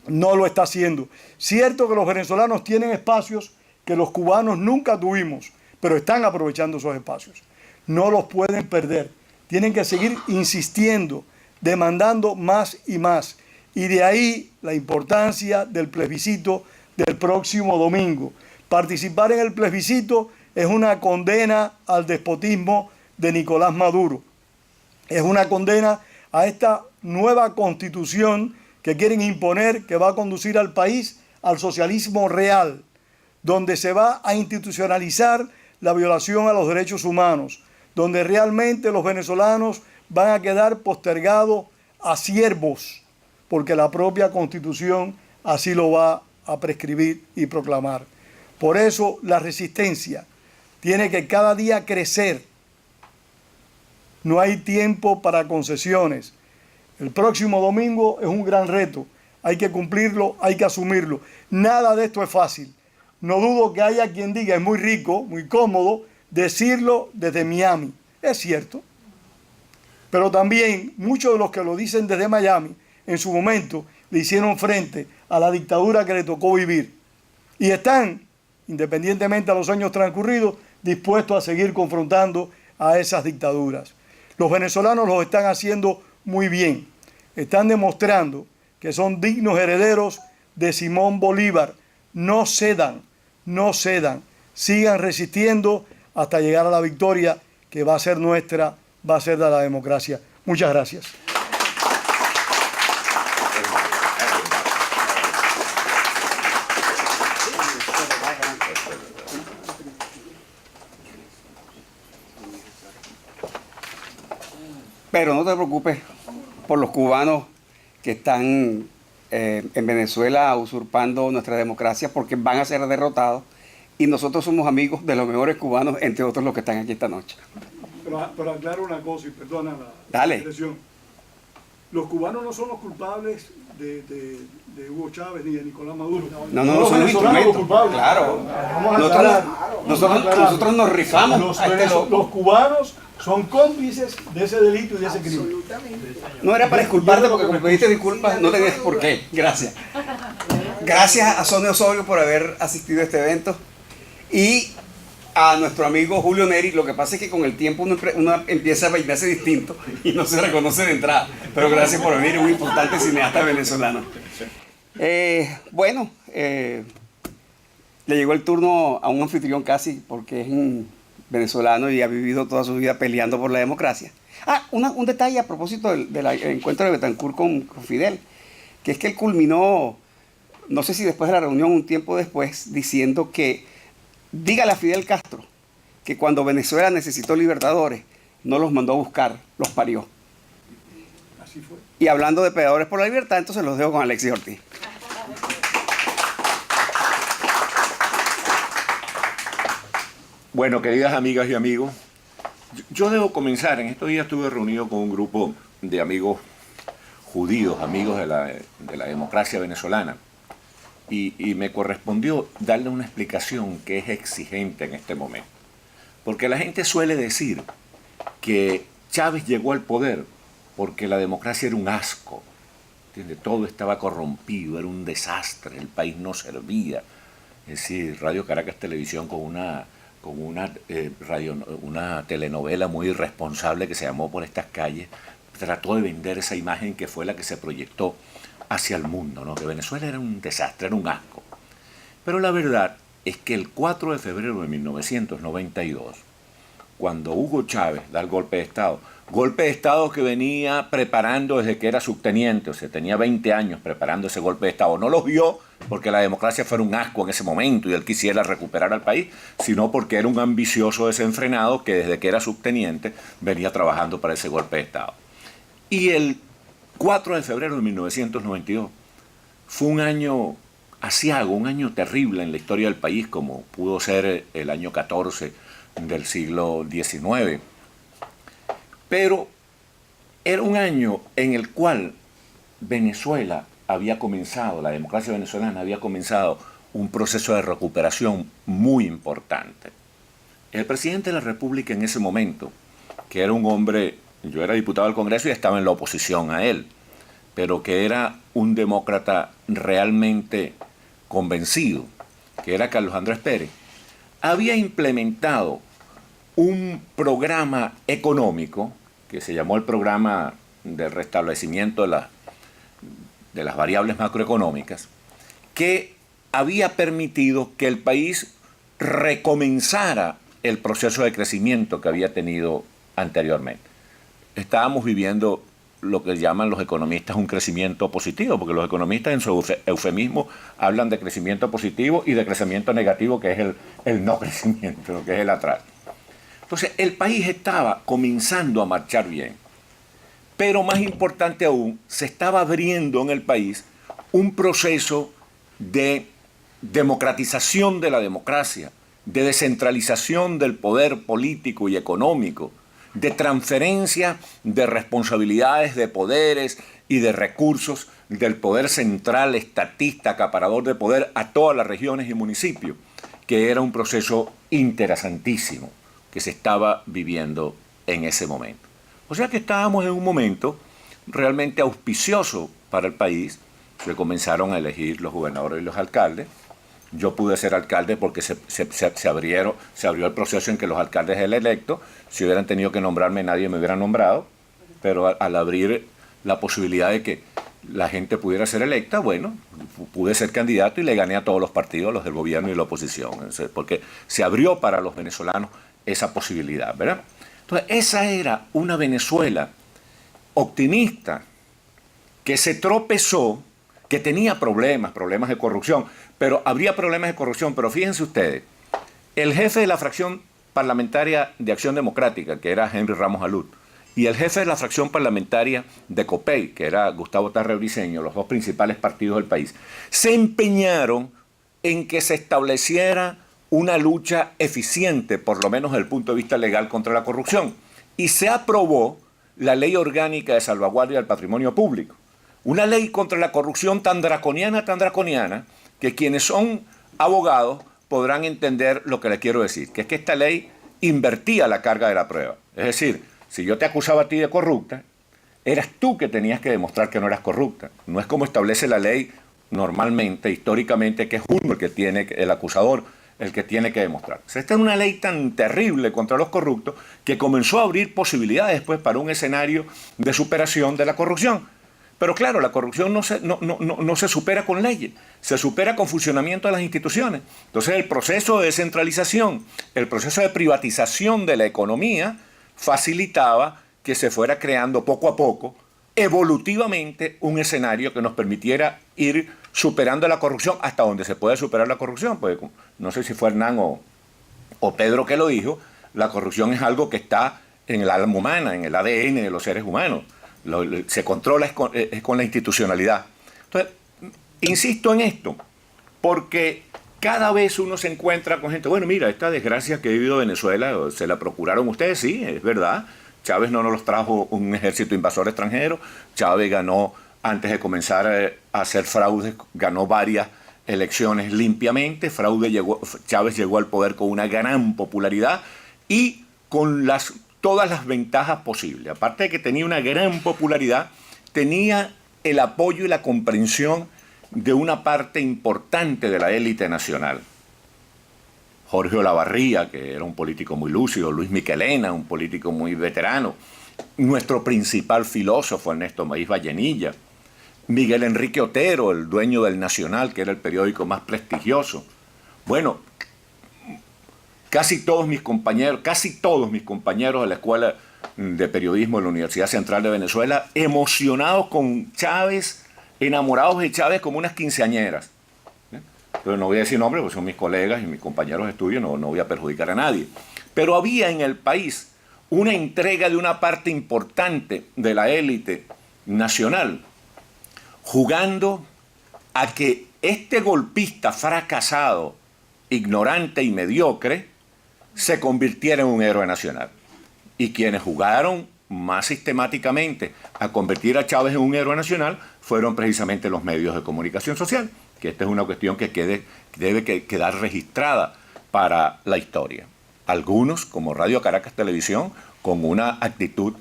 [SPEAKER 5] no lo está haciendo. Cierto que los venezolanos tienen espacios que los cubanos nunca tuvimos, pero están aprovechando esos espacios. No los pueden perder. Tienen que seguir insistiendo, demandando más y más. Y de ahí la importancia del plebiscito del próximo domingo. Participar en el plebiscito es una condena al despotismo de Nicolás Maduro. Es una condena a esta nueva constitución que quieren imponer, que va a conducir al país al socialismo real, donde se va a institucionalizar la violación a los derechos humanos, donde realmente los venezolanos van a quedar postergados a siervos, porque la propia Constitución así lo va a prescribir y proclamar. Por eso la resistencia tiene que cada día crecer. No hay tiempo para concesiones. El próximo domingo es un gran reto. Hay que cumplirlo, hay que asumirlo. Nada de esto es fácil. No dudo que haya quien diga, es muy rico, muy cómodo decirlo desde Miami. Es cierto. Pero también muchos de los que lo dicen desde Miami, en su momento le hicieron frente a la dictadura que le tocó vivir. Y están, independientemente de los años transcurridos, dispuestos a seguir confrontando a esas dictaduras. Los venezolanos lo están haciendo muy bien. Están demostrando que son dignos herederos de Simón Bolívar. No cedan, no cedan. Sigan resistiendo hasta llegar a la victoria que va a ser nuestra, va a ser de la democracia. Muchas gracias.
[SPEAKER 2] Pero no te preocupes por los cubanos que están en Venezuela usurpando nuestra democracia, porque van a ser derrotados y nosotros somos amigos de los mejores cubanos, entre otros los que están aquí esta noche.
[SPEAKER 5] Pero aclaro una cosa y perdona
[SPEAKER 2] Dale.
[SPEAKER 5] expresión. Los cubanos no son los culpables de Hugo Chávez ni de Nicolás Maduro.
[SPEAKER 2] No, son los instrumentos.
[SPEAKER 5] Culpables.
[SPEAKER 2] Claro.
[SPEAKER 5] Vamos a aclarar.
[SPEAKER 2] Nosotros nos rifamos a este loco.
[SPEAKER 5] Los cubanos son cómplices de ese delito y de ese crimen.
[SPEAKER 2] No era para disculparte, porque como pediste disculpas, no tenías por qué. Gracias. Gracias a Sonia Osorio por haber asistido a este evento. Y a nuestro amigo Julio Neri. Lo que pasa es que con el tiempo uno empieza a peinarse distinto y no se reconoce de entrada. Pero gracias por venir, un importante cineasta venezolano. Le llegó el turno a un anfitrión casi, porque es un venezolano y ha vivido toda su vida peleando por la democracia. Un detalle a propósito del encuentro de Betancourt con Fidel, que es que él culminó, no sé si después de la reunión, un tiempo después, diciendo que dígale a Fidel Castro que cuando Venezuela necesitó libertadores, no los mandó a buscar, los parió.
[SPEAKER 5] Así fue.
[SPEAKER 2] Y hablando de peleadores por la libertad, entonces los dejo con Alexis Ortiz.
[SPEAKER 6] Bueno, queridas amigas y amigos, yo debo comenzar. En estos días estuve reunido con un grupo de amigos judíos, amigos de la democracia venezolana, y me correspondió darle una explicación que es exigente en este momento. Porque la gente suele decir que Chávez llegó al poder porque la democracia era un asco, ¿entiende? Todo estaba corrompido, era un desastre, el país no servía. Es decir, Radio Caracas Televisión con una telenovela muy irresponsable que se llamó Por estas calles, trató de vender esa imagen que fue la que se proyectó hacia el mundo, ¿no? Que Venezuela era un desastre, era un asco. Pero la verdad es que el 4 de febrero de 1992, cuando Hugo Chávez da el golpe de Estado que venía preparando desde que era subteniente, o sea, tenía 20 años preparando ese golpe de Estado, no lo vio porque la democracia fuera un asco en ese momento y él quisiera recuperar al país, sino porque era un ambicioso desenfrenado que desde que era subteniente venía trabajando para ese golpe de Estado. Y el 4 de febrero de 1992 fue un año aciago, un año terrible en la historia del país, como pudo ser el año 14 del siglo XIX. Pero era un año en el cual Venezuela había comenzado, la democracia venezolana había comenzado un proceso de recuperación muy importante. El presidente de la República en ese momento, que era un hombre, yo era diputado del Congreso y estaba en la oposición a él, pero que era un demócrata realmente convencido, que era Carlos Andrés Pérez, había implementado un programa económico que se llamó el Programa de Restablecimiento de las Variables Macroeconómicas, que había permitido que el país recomenzara el proceso de crecimiento que había tenido anteriormente. estábamos viviendo lo que llaman los economistas un crecimiento positivo, porque los economistas en su eufemismo hablan de crecimiento positivo y de crecimiento negativo, que es el no crecimiento, lo que es el atraso. Entonces, el país estaba comenzando a marchar bien, pero más importante aún, se estaba abriendo en el país un proceso de democratización de la democracia, de descentralización del poder político y económico, de transferencia de responsabilidades, de poderes y de recursos del poder central, estatista, acaparador de poder a todas las regiones y municipios, que era un proceso interesantísimo que se estaba viviendo en ese momento. O sea que estábamos en un momento realmente auspicioso para el país. Se comenzaron a elegir los gobernadores y los alcaldes. Yo pude ser alcalde porque se abrió el proceso en que los alcaldes electos, si hubieran tenido que nombrarme, nadie me hubiera nombrado, pero al abrir la posibilidad de que la gente pudiera ser electa, bueno, pude ser candidato y le gané a todos los partidos, los del gobierno y la oposición, porque se abrió para los venezolanos esa posibilidad, ¿verdad? Entonces, esa era una Venezuela optimista que se tropezó, que tenía problemas de corrupción, pero habría problemas de corrupción, pero fíjense ustedes, el jefe de la fracción parlamentaria de Acción Democrática, que era Henry Ramos Alud, y el jefe de la fracción parlamentaria de COPEI, que era Gustavo Tarre Briceño, los dos principales partidos del país, se empeñaron en que se estableciera una lucha eficiente, por lo menos desde el punto de vista legal, contra la corrupción. Y se aprobó la Ley Orgánica de Salvaguardia del Patrimonio Público. Una ley contra la corrupción tan draconiana, que quienes son abogados podrán entender lo que les quiero decir, que es que esta ley invertía la carga de la prueba. Es decir, si yo te acusaba a ti de corrupta, eras tú que tenías que demostrar que no eras corrupta. No es como establece la ley normalmente, históricamente, que es uno el que tiene, el acusador, el que tiene que demostrar. Esta es una ley tan terrible contra los corruptos que comenzó a abrir posibilidades después para un escenario de superación de la corrupción. Pero claro, la corrupción no se supera con leyes, se supera con funcionamiento de las instituciones. Entonces el proceso de descentralización, el proceso de privatización de la economía facilitaba que se fuera creando poco a poco, evolutivamente, un escenario que nos permitiera ir superando la corrupción hasta donde se puede superar la corrupción. Pues, no sé si fue Hernán o Pedro que lo dijo, la corrupción es algo que está en el alma humana, en el ADN de los seres humanos. Se controla es con la institucionalidad. Entonces, insisto en esto, porque cada vez uno se encuentra con gente, bueno, mira, esta desgracia que ha vivido Venezuela, se la procuraron ustedes, sí, es verdad. Chávez no nos los trajo un ejército invasor extranjero. Chávez ganó, antes de comenzar a hacer fraudes, ganó varias elecciones limpiamente. Chávez llegó al poder con una gran popularidad y con todas las ventajas posibles. Aparte de que tenía una gran popularidad, tenía el apoyo y la comprensión de una parte importante de la élite nacional. Jorge Olavarría, que era un político muy lúcido, Luis Miquelena, un político muy veterano, nuestro principal filósofo, Ernesto Maíz Vallenilla, Miguel Enrique Otero, el dueño del Nacional, que era el periódico más prestigioso. Bueno, casi todos mis compañeros de la Escuela de Periodismo de la Universidad Central de Venezuela, emocionados con Chávez, enamorados de Chávez como unas quinceañeras. Pero no voy a decir nombres, porque son mis colegas y mis compañeros de estudio, no voy a perjudicar a nadie. Pero había en el país una entrega de una parte importante de la élite nacional, jugando a que este golpista fracasado, ignorante y mediocre, se convirtiera en un héroe nacional. Y quienes jugaron más sistemáticamente a convertir a Chávez en un héroe nacional fueron precisamente los medios de comunicación social, que esta es una cuestión que debe quedar registrada para la historia. Algunos, como Radio Caracas Televisión, con una actitud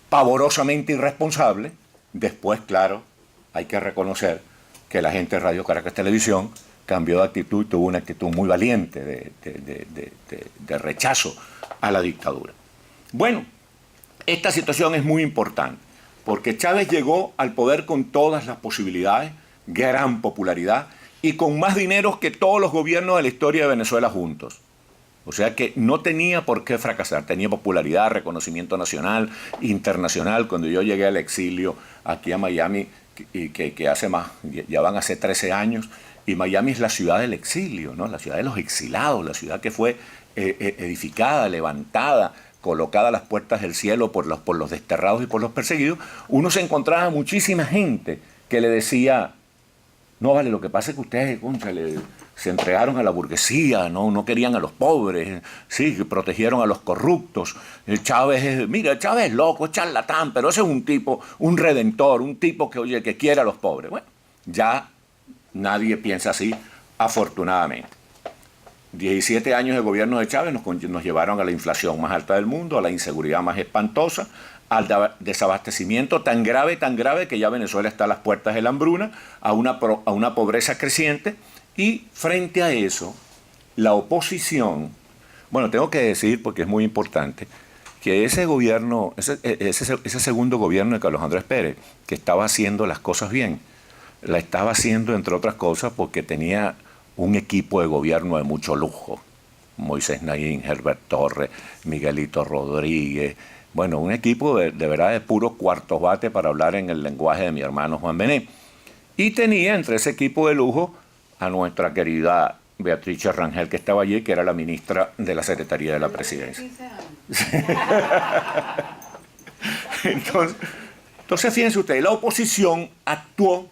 [SPEAKER 6] pavorosamente irresponsable. Después, claro, hay que reconocer que la gente de Radio Caracas Televisión cambió de actitud, tuvo una actitud muy valiente de rechazo a la dictadura. Bueno, esta situación es muy importante, porque Chávez llegó al poder con todas las posibilidades, gran popularidad y con más dinero que todos los gobiernos de la historia de Venezuela juntos. O sea que no tenía por qué fracasar, tenía popularidad, reconocimiento nacional, internacional. Cuando yo llegué al exilio aquí a Miami, que hace más, ya van a ser 13 años, y Miami es la ciudad del exilio, ¿no? La ciudad de los exilados, la ciudad que fue edificada, levantada, colocada a las puertas del cielo por los desterrados y por los perseguidos. Uno se encontraba muchísima gente que le decía, no vale, lo que pasa es que ustedes, cónchale, se entregaron a la burguesía, no querían a los pobres, sí, protegieron a los corruptos. Mira, Chávez es loco, es charlatán, pero ese es un tipo, un redentor, un tipo que, oye, que quiere a los pobres. Bueno, ya nadie piensa así, afortunadamente. 17 años de gobierno de Chávez nos llevaron a la inflación más alta del mundo, a la inseguridad más espantosa, al desabastecimiento tan grave que ya Venezuela está a las puertas de la hambruna, a una pobreza creciente. Y frente a eso, la oposición, bueno, tengo que decir, porque es muy importante, que ese gobierno, ese segundo gobierno de Carlos Andrés Pérez, que estaba haciendo las cosas bien, la estaba haciendo, entre otras cosas, porque tenía un equipo de gobierno de mucho lujo. Moisés Naín, Herbert Torres, Miguelito Rodríguez, bueno, un equipo de verdad de puro cuartos bate, para hablar en el lenguaje de mi hermano Juan Bené. Y tenía entre ese equipo de lujo a nuestra querida Beatriz Rangel, que estaba allí, que era la ministra de la Secretaría de la Presidencia. Entonces, fíjense ustedes, la oposición actuó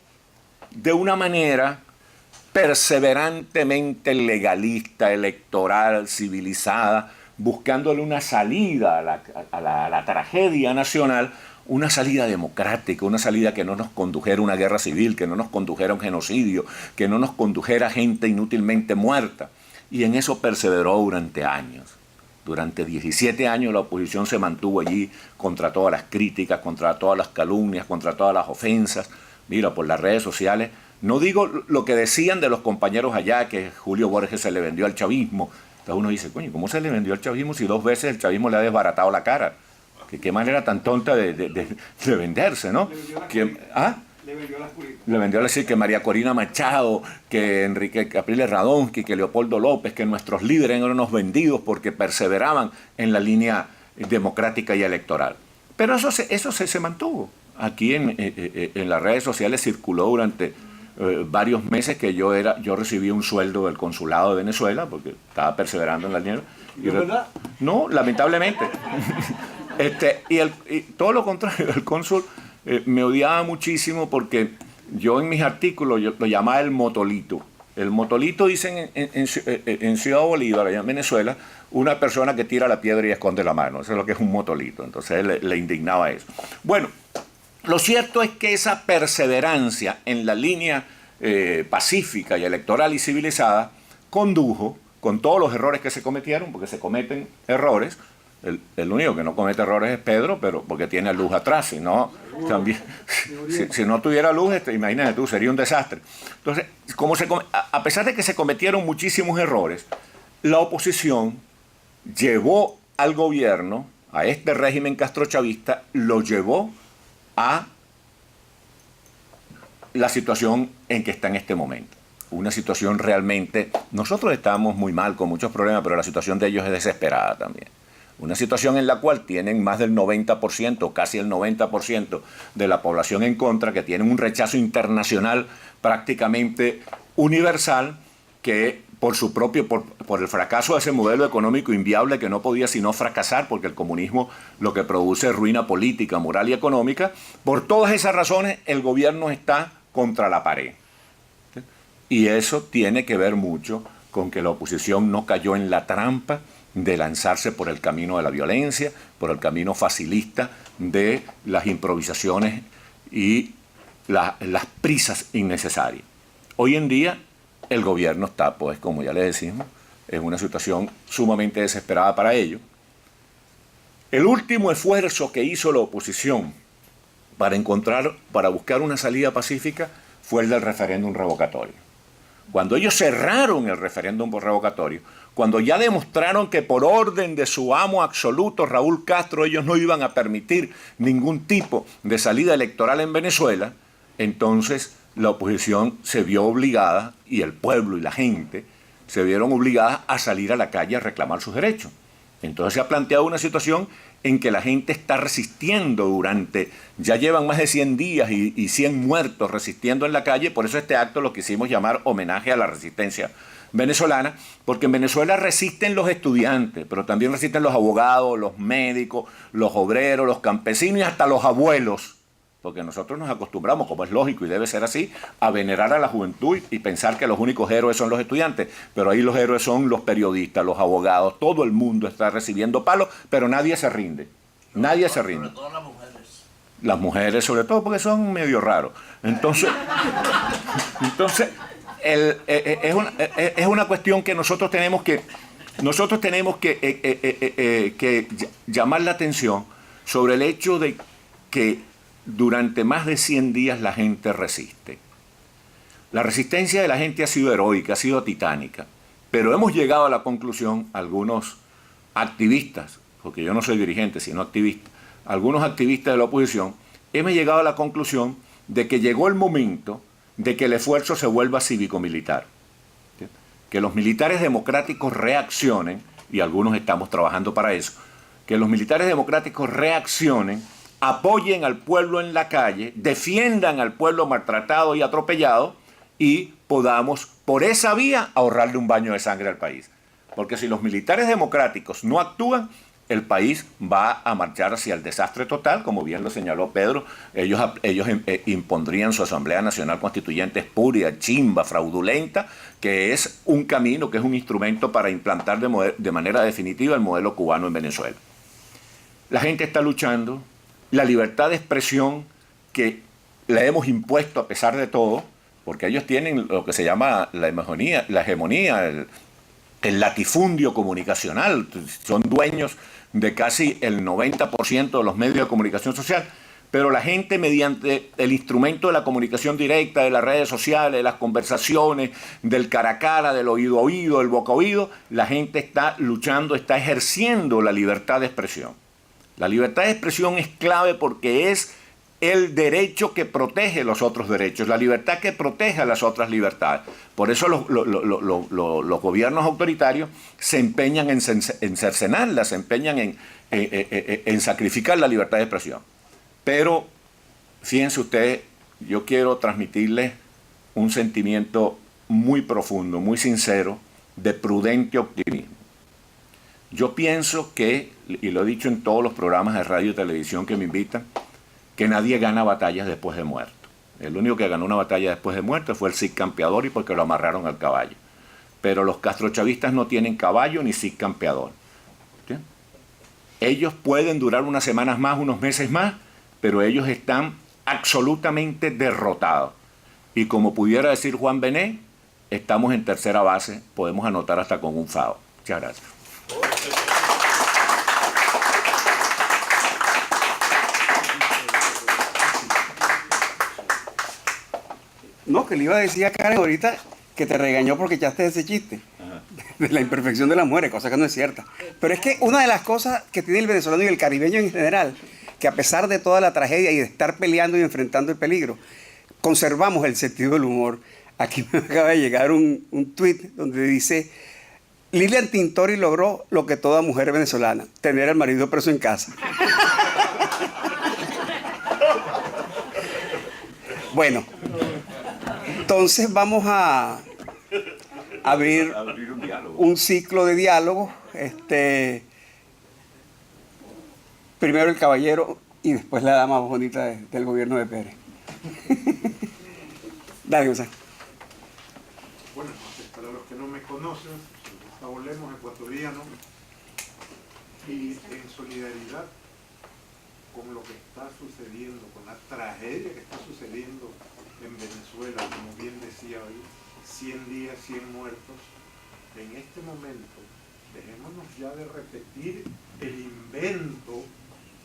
[SPEAKER 6] de una manera perseverantemente legalista, electoral, civilizada, buscándole una salida a la tragedia nacional, una salida democrática, una salida que no nos condujera a una guerra civil, que no nos condujera a un genocidio, que no nos condujera a gente inútilmente muerta. Y en eso perseveró durante años. Durante 17 años la oposición se mantuvo allí contra todas las críticas, contra todas las calumnias, contra todas las ofensas. Mira, por las redes sociales. No digo lo que decían de los compañeros allá, que Julio Borges se le vendió al chavismo. Entonces uno dice, coño, ¿cómo se le vendió al chavismo si 2 veces el chavismo le ha desbaratado la cara? Qué manera tan tonta de venderse, ¿no? Le vendió a decir que María Corina Machado, que Enrique Capriles Radonsky, que Leopoldo López, que nuestros líderes eran unos vendidos porque perseveraban en la línea democrática y electoral. Pero eso se mantuvo. Aquí en las redes sociales circuló durante varios meses que yo recibí un sueldo del consulado de Venezuela porque estaba perseverando en la línea.
[SPEAKER 5] ¿Es verdad?
[SPEAKER 6] No, lamentablemente. Y todo lo contrario, el cónsul me odiaba muchísimo porque yo en mis artículos lo llamaba el motolito. El motolito, dicen en Ciudad Bolívar, allá en Venezuela, una persona que tira la piedra y esconde la mano. Eso es lo que es un motolito. Entonces le indignaba eso. Bueno, lo cierto es que esa perseverancia en la línea pacífica y electoral y civilizada condujo, con todos los errores que se cometieron, porque se cometen errores. El único que no comete errores es Pedro, pero porque tiene luz atrás, si no, también, si no tuviera luz, imagínate tú, sería un desastre. Entonces, a pesar de que se cometieron muchísimos errores, la oposición llevó al gobierno, a este régimen castrochavista, lo llevó a la situación en que está en este momento. Una situación realmente, nosotros estamos muy mal, con muchos problemas, pero la situación de ellos es desesperada también. Una situación en la cual tienen más del 90%, casi el 90% de la población en contra, que tienen un rechazo internacional prácticamente universal, que por el fracaso de ese modelo económico inviable que no podía sino fracasar, porque el comunismo lo que produce es ruina política, moral y económica. Por todas esas razones el gobierno está contra la pared. Y eso tiene que ver mucho con que la oposición no cayó en la trampa de lanzarse por el camino de la violencia, por el camino facilista de las improvisaciones y las prisas innecesarias. Hoy en día el gobierno está, pues, como ya le decimos, en una situación sumamente desesperada para ello. El último esfuerzo que hizo la oposición para buscar una salida pacífica fue el del referéndum revocatorio. Cuando ellos cerraron el referéndum revocatorio, cuando ya demostraron que por orden de su amo absoluto, Raúl Castro, ellos no iban a permitir ningún tipo de salida electoral en Venezuela, entonces la oposición se vio obligada, y el pueblo y la gente, se vieron obligadas a salir a la calle a reclamar sus derechos. Entonces se ha planteado una situación en que la gente está resistiendo ya llevan más de 100 días y 100 muertos resistiendo en la calle. Por eso este acto lo quisimos llamar homenaje a la resistencia venezolana, porque en Venezuela resisten los estudiantes, pero también resisten los abogados, los médicos, los obreros, los campesinos y hasta los abuelos, porque nosotros nos acostumbramos, como es lógico y debe ser así, a venerar a la juventud y pensar que los únicos héroes son los estudiantes, pero ahí los héroes son los periodistas, los abogados, todo el mundo está recibiendo palos, pero nadie se rinde, nadie se rinde.
[SPEAKER 7] Sobre todo las mujeres.
[SPEAKER 6] Las mujeres sobre todo porque son medio raros. Entonces es una cuestión que nosotros tenemos que llamar la atención sobre el hecho de que durante más de 100 días la gente resiste. La resistencia de la gente ha sido heroica, ha sido titánica, pero hemos llegado a la conclusión, algunos activistas, porque yo no soy dirigente, sino activista, algunos activistas de la oposición, hemos llegado a la conclusión de que llegó el momento de que el esfuerzo se vuelva cívico-militar. ¿Sí? Que los militares democráticos reaccionen, y algunos estamos trabajando para eso, que los militares democráticos reaccionen, apoyen al pueblo en la calle, defiendan al pueblo maltratado y atropellado, y podamos, por esa vía, ahorrarle un baño de sangre al país. Porque si los militares democráticos no actúan, el país va a marchar hacia el desastre total, como bien lo señaló Pedro. Ellos impondrían su Asamblea Nacional Constituyente espuria, chimba, fraudulenta, que es un camino, que es un instrumento para implantar de manera definitiva el modelo cubano en Venezuela. La gente está luchando, la libertad de expresión que le hemos impuesto a pesar de todo, porque ellos tienen lo que se llama la hegemonía, el latifundio comunicacional, son dueños de casi el 90% de los medios de comunicación social, pero la gente mediante el instrumento de la comunicación directa, de las redes sociales, de las conversaciones, del cara a cara, del oído a oído, del boca a oído, la gente está luchando, está ejerciendo la libertad de expresión. La libertad de expresión es clave porque es el derecho que protege los otros derechos, la libertad que protege a las otras libertades. Por eso los gobiernos autoritarios se empeñan en cercenarla, se empeñan en sacrificar la libertad de expresión. Pero, fíjense ustedes, yo quiero transmitirles un sentimiento muy profundo, muy sincero, de prudente optimismo. Yo pienso que, y lo he dicho en todos los programas de radio y televisión que me invitan, que nadie gana batallas después de muerto. El único que ganó una batalla después de muerto fue el Cid Campeador, y porque lo amarraron al caballo. Pero los castrochavistas no tienen caballo ni Cid Campeador. ¿Sí? Ellos pueden durar unas semanas más, unos meses más, pero ellos están absolutamente derrotados. Y como pudiera decir Juan Benet, estamos en tercera base, podemos anotar hasta con un FAO. Muchas gracias.
[SPEAKER 2] No, que le iba a decir a Karen ahorita que te regañó porque echaste ese chiste de la imperfección de las mujeres, cosa que no es cierta. Pero es que una de las cosas que tiene el venezolano y el caribeño en general, que a pesar de toda la tragedia y de estar peleando y enfrentando el peligro, conservamos el sentido del humor. Aquí me acaba de llegar un tuit donde dice: Lilian Tintori logró lo que toda mujer venezolana, tener al marido preso en casa. Bueno, entonces vamos a abrir un ciclo de diálogo. Primero el caballero y después la dama más bonita del gobierno de Pérez. Dale, Gonzalo.
[SPEAKER 8] Buenas noches. Para los que no me conocen, soy Gustavo Lemos, ecuatoriano, y en solidaridad con lo que está sucediendo, con la tragedia que está sucediendo en Venezuela, como bien decía hoy, 100 días, 100 muertos. En este momento, dejémonos ya de repetir el invento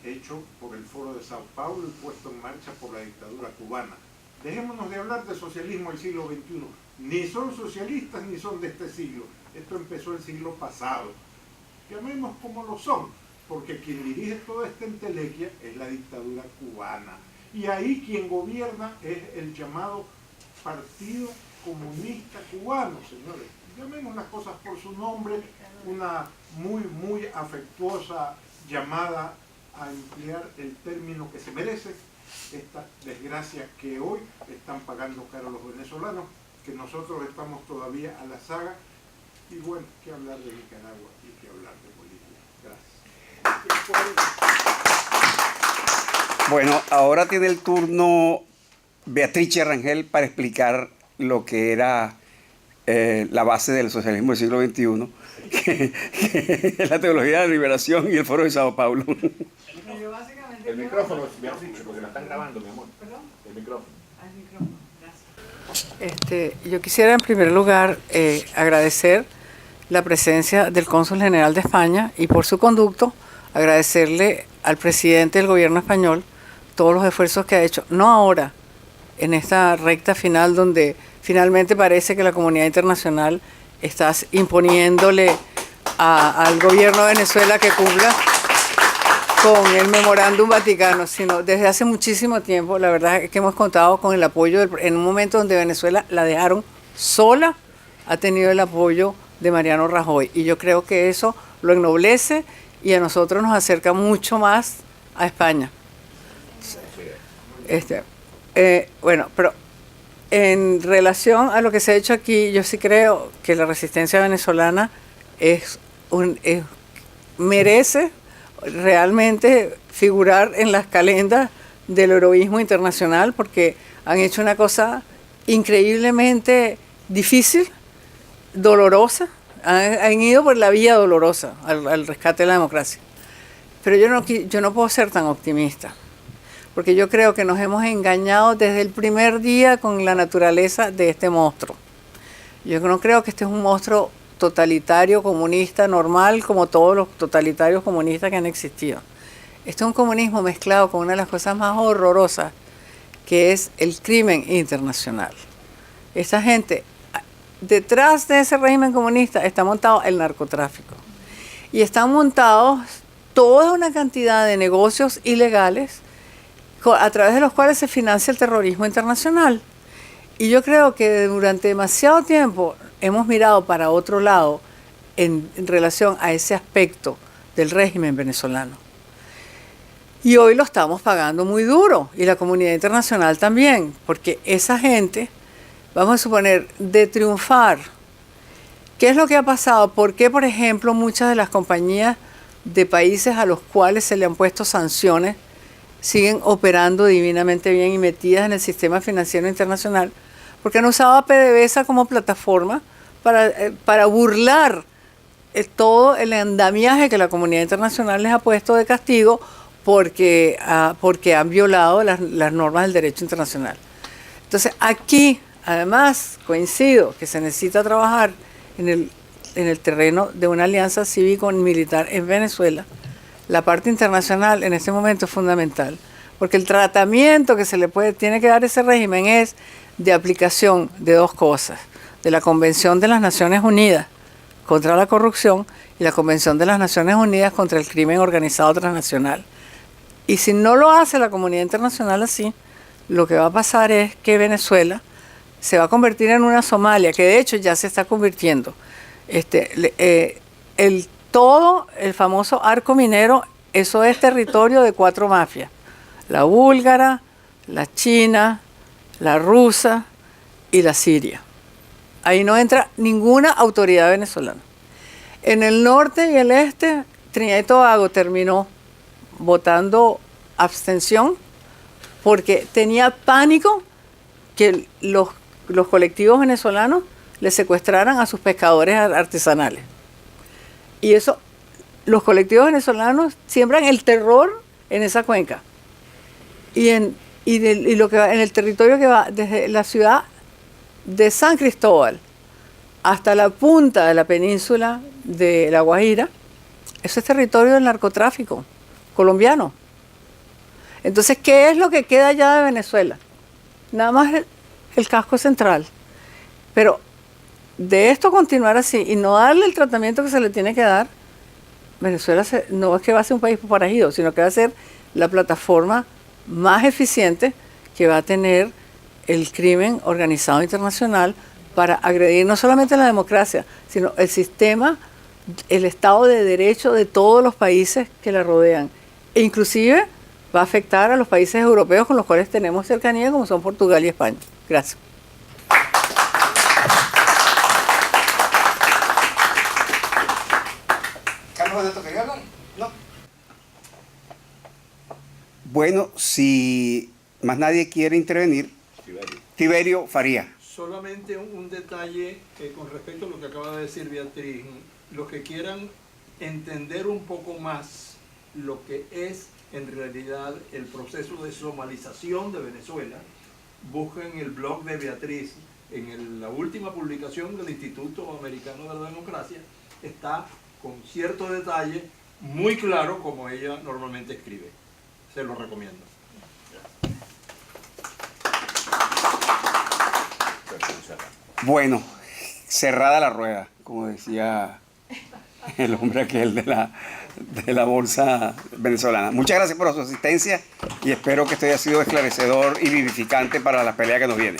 [SPEAKER 8] hecho por el Foro de Sao Paulo y puesto en marcha por la dictadura cubana. Dejémonos de hablar de socialismo del siglo XXI. Ni son socialistas ni son de este siglo. Esto empezó el siglo pasado. Llamemos como lo son, porque quien dirige toda esta entelequia es la dictadura cubana. Y ahí quien gobierna es el llamado Partido Comunista Cubano, señores. llamemos las cosas por su nombre, una muy afectuosa llamada a emplear el término que se merece esta desgracia que hoy están pagando caro los venezolanos, que nosotros estamos todavía a la saga, y bueno, que hablar de Nicaragua y que hablar de Bolivia. Gracias.
[SPEAKER 2] Bueno, ahora tiene el turno Beatrice Rangel para explicar lo que era la base del socialismo del siglo XXI, que es la teología de la liberación y el Foro de Sao Paulo.
[SPEAKER 6] El micrófono, Beatrice, porque la están grabando, mi amor.
[SPEAKER 3] ¿Perdón?
[SPEAKER 6] El micrófono.
[SPEAKER 3] Al micrófono, gracias. Yo quisiera en primer lugar agradecer la presencia del Cónsul General de España y por su conducto agradecerle al presidente del gobierno español todos los esfuerzos que ha hecho, no ahora, en esta recta final donde finalmente parece que la comunidad internacional está imponiéndole al gobierno de Venezuela que cumpla con el memorándum vaticano, sino desde hace muchísimo tiempo. La verdad es que hemos contado con el apoyo, en un momento donde Venezuela la dejaron sola, ha tenido el apoyo de Mariano Rajoy. Y yo creo que eso lo ennoblece y a nosotros nos acerca mucho más a España. Bueno, pero en relación a lo que se ha hecho aquí, yo sí creo que la resistencia venezolana merece realmente figurar en las calendas del heroísmo internacional, porque han hecho una cosa increíblemente difícil, dolorosa, han ido por la vía dolorosa al rescate de la democracia. Pero yo no puedo ser tan optimista, porque yo creo que nos hemos engañado desde el primer día con la naturaleza de este monstruo. Yo no creo que este es un monstruo totalitario, comunista, normal, como todos los totalitarios comunistas que han existido. Este es un comunismo mezclado con una de las cosas más horrorosas, que es el crimen internacional. Esa gente, detrás de ese régimen comunista está montado el narcotráfico. Y están montados toda una cantidad de negocios ilegales a través de los cuales se financia el terrorismo internacional. Y yo creo que durante demasiado tiempo hemos mirado para otro lado en relación a ese aspecto del régimen venezolano. Y hoy lo estamos pagando muy duro, y la comunidad internacional también, porque esa gente, vamos a suponer, de triunfar, ¿qué es lo que ha pasado? ¿Por qué, por ejemplo, muchas de las compañías de países a los cuales se le han puesto sanciones siguen operando divinamente bien y metidas en el sistema financiero internacional? Porque han usado a PDVSA como plataforma para burlar todo el andamiaje que la comunidad internacional les ha puesto de castigo porque han violado las normas del derecho internacional. Entonces aquí, además, coincido que se necesita trabajar en el terreno de una alianza cívico-militar en Venezuela. La parte internacional en este momento es fundamental, porque el tratamiento que tiene que dar ese régimen es de aplicación de dos cosas: de la Convención de las Naciones Unidas contra la corrupción y la Convención de las Naciones Unidas contra el crimen organizado transnacional. Y si no lo hace la comunidad internacional así, lo que va a pasar es que Venezuela se va a convertir en una Somalia, que de hecho ya se está convirtiendo. Todo el famoso arco minero, eso es territorio de 4 mafias: la búlgara, la china, la rusa y la siria. Ahí no entra ninguna autoridad venezolana. En el norte y el este, Trinidad y Tobago terminó votando abstención porque tenía pánico que los colectivos venezolanos le secuestraran a sus pescadores artesanales. Y eso, los colectivos venezolanos siembran el terror en esa cuenca. Y lo que va en el territorio que va desde la ciudad de San Cristóbal hasta la punta de la península de La Guajira, eso es territorio del narcotráfico colombiano. Entonces, ¿qué es lo que queda allá de Venezuela? Nada más el casco central. Pero de esto continuar así y no darle el tratamiento que se le tiene que dar, Venezuela no es que va a ser un país forajido, sino que va a ser la plataforma más eficiente que va a tener el crimen organizado internacional
[SPEAKER 7] para agredir no solamente la democracia, sino el sistema, el Estado de Derecho de todos los países que la rodean. E inclusive va a afectar a los países europeos con los cuales tenemos cercanía, como son Portugal y España. Gracias.
[SPEAKER 2] Carlos, ¿de esto quería hablar? No. Bueno, si más nadie quiere intervenir, Tiberio Faría.
[SPEAKER 9] Solamente un detalle con respecto a lo que acaba de decir Beatriz. Los que quieran entender un poco más lo que es en realidad el proceso de somalización de Venezuela, busquen el blog de Beatriz. En la última publicación del Instituto Americano de la Democracia está con cierto detalle, muy claro, como ella normalmente escribe. Se lo recomiendo.
[SPEAKER 2] Bueno, cerrada la rueda, como decía el hombre aquel de la bolsa venezolana. Muchas gracias por su asistencia y espero que esto haya sido esclarecedor y vivificante para la pelea que nos viene.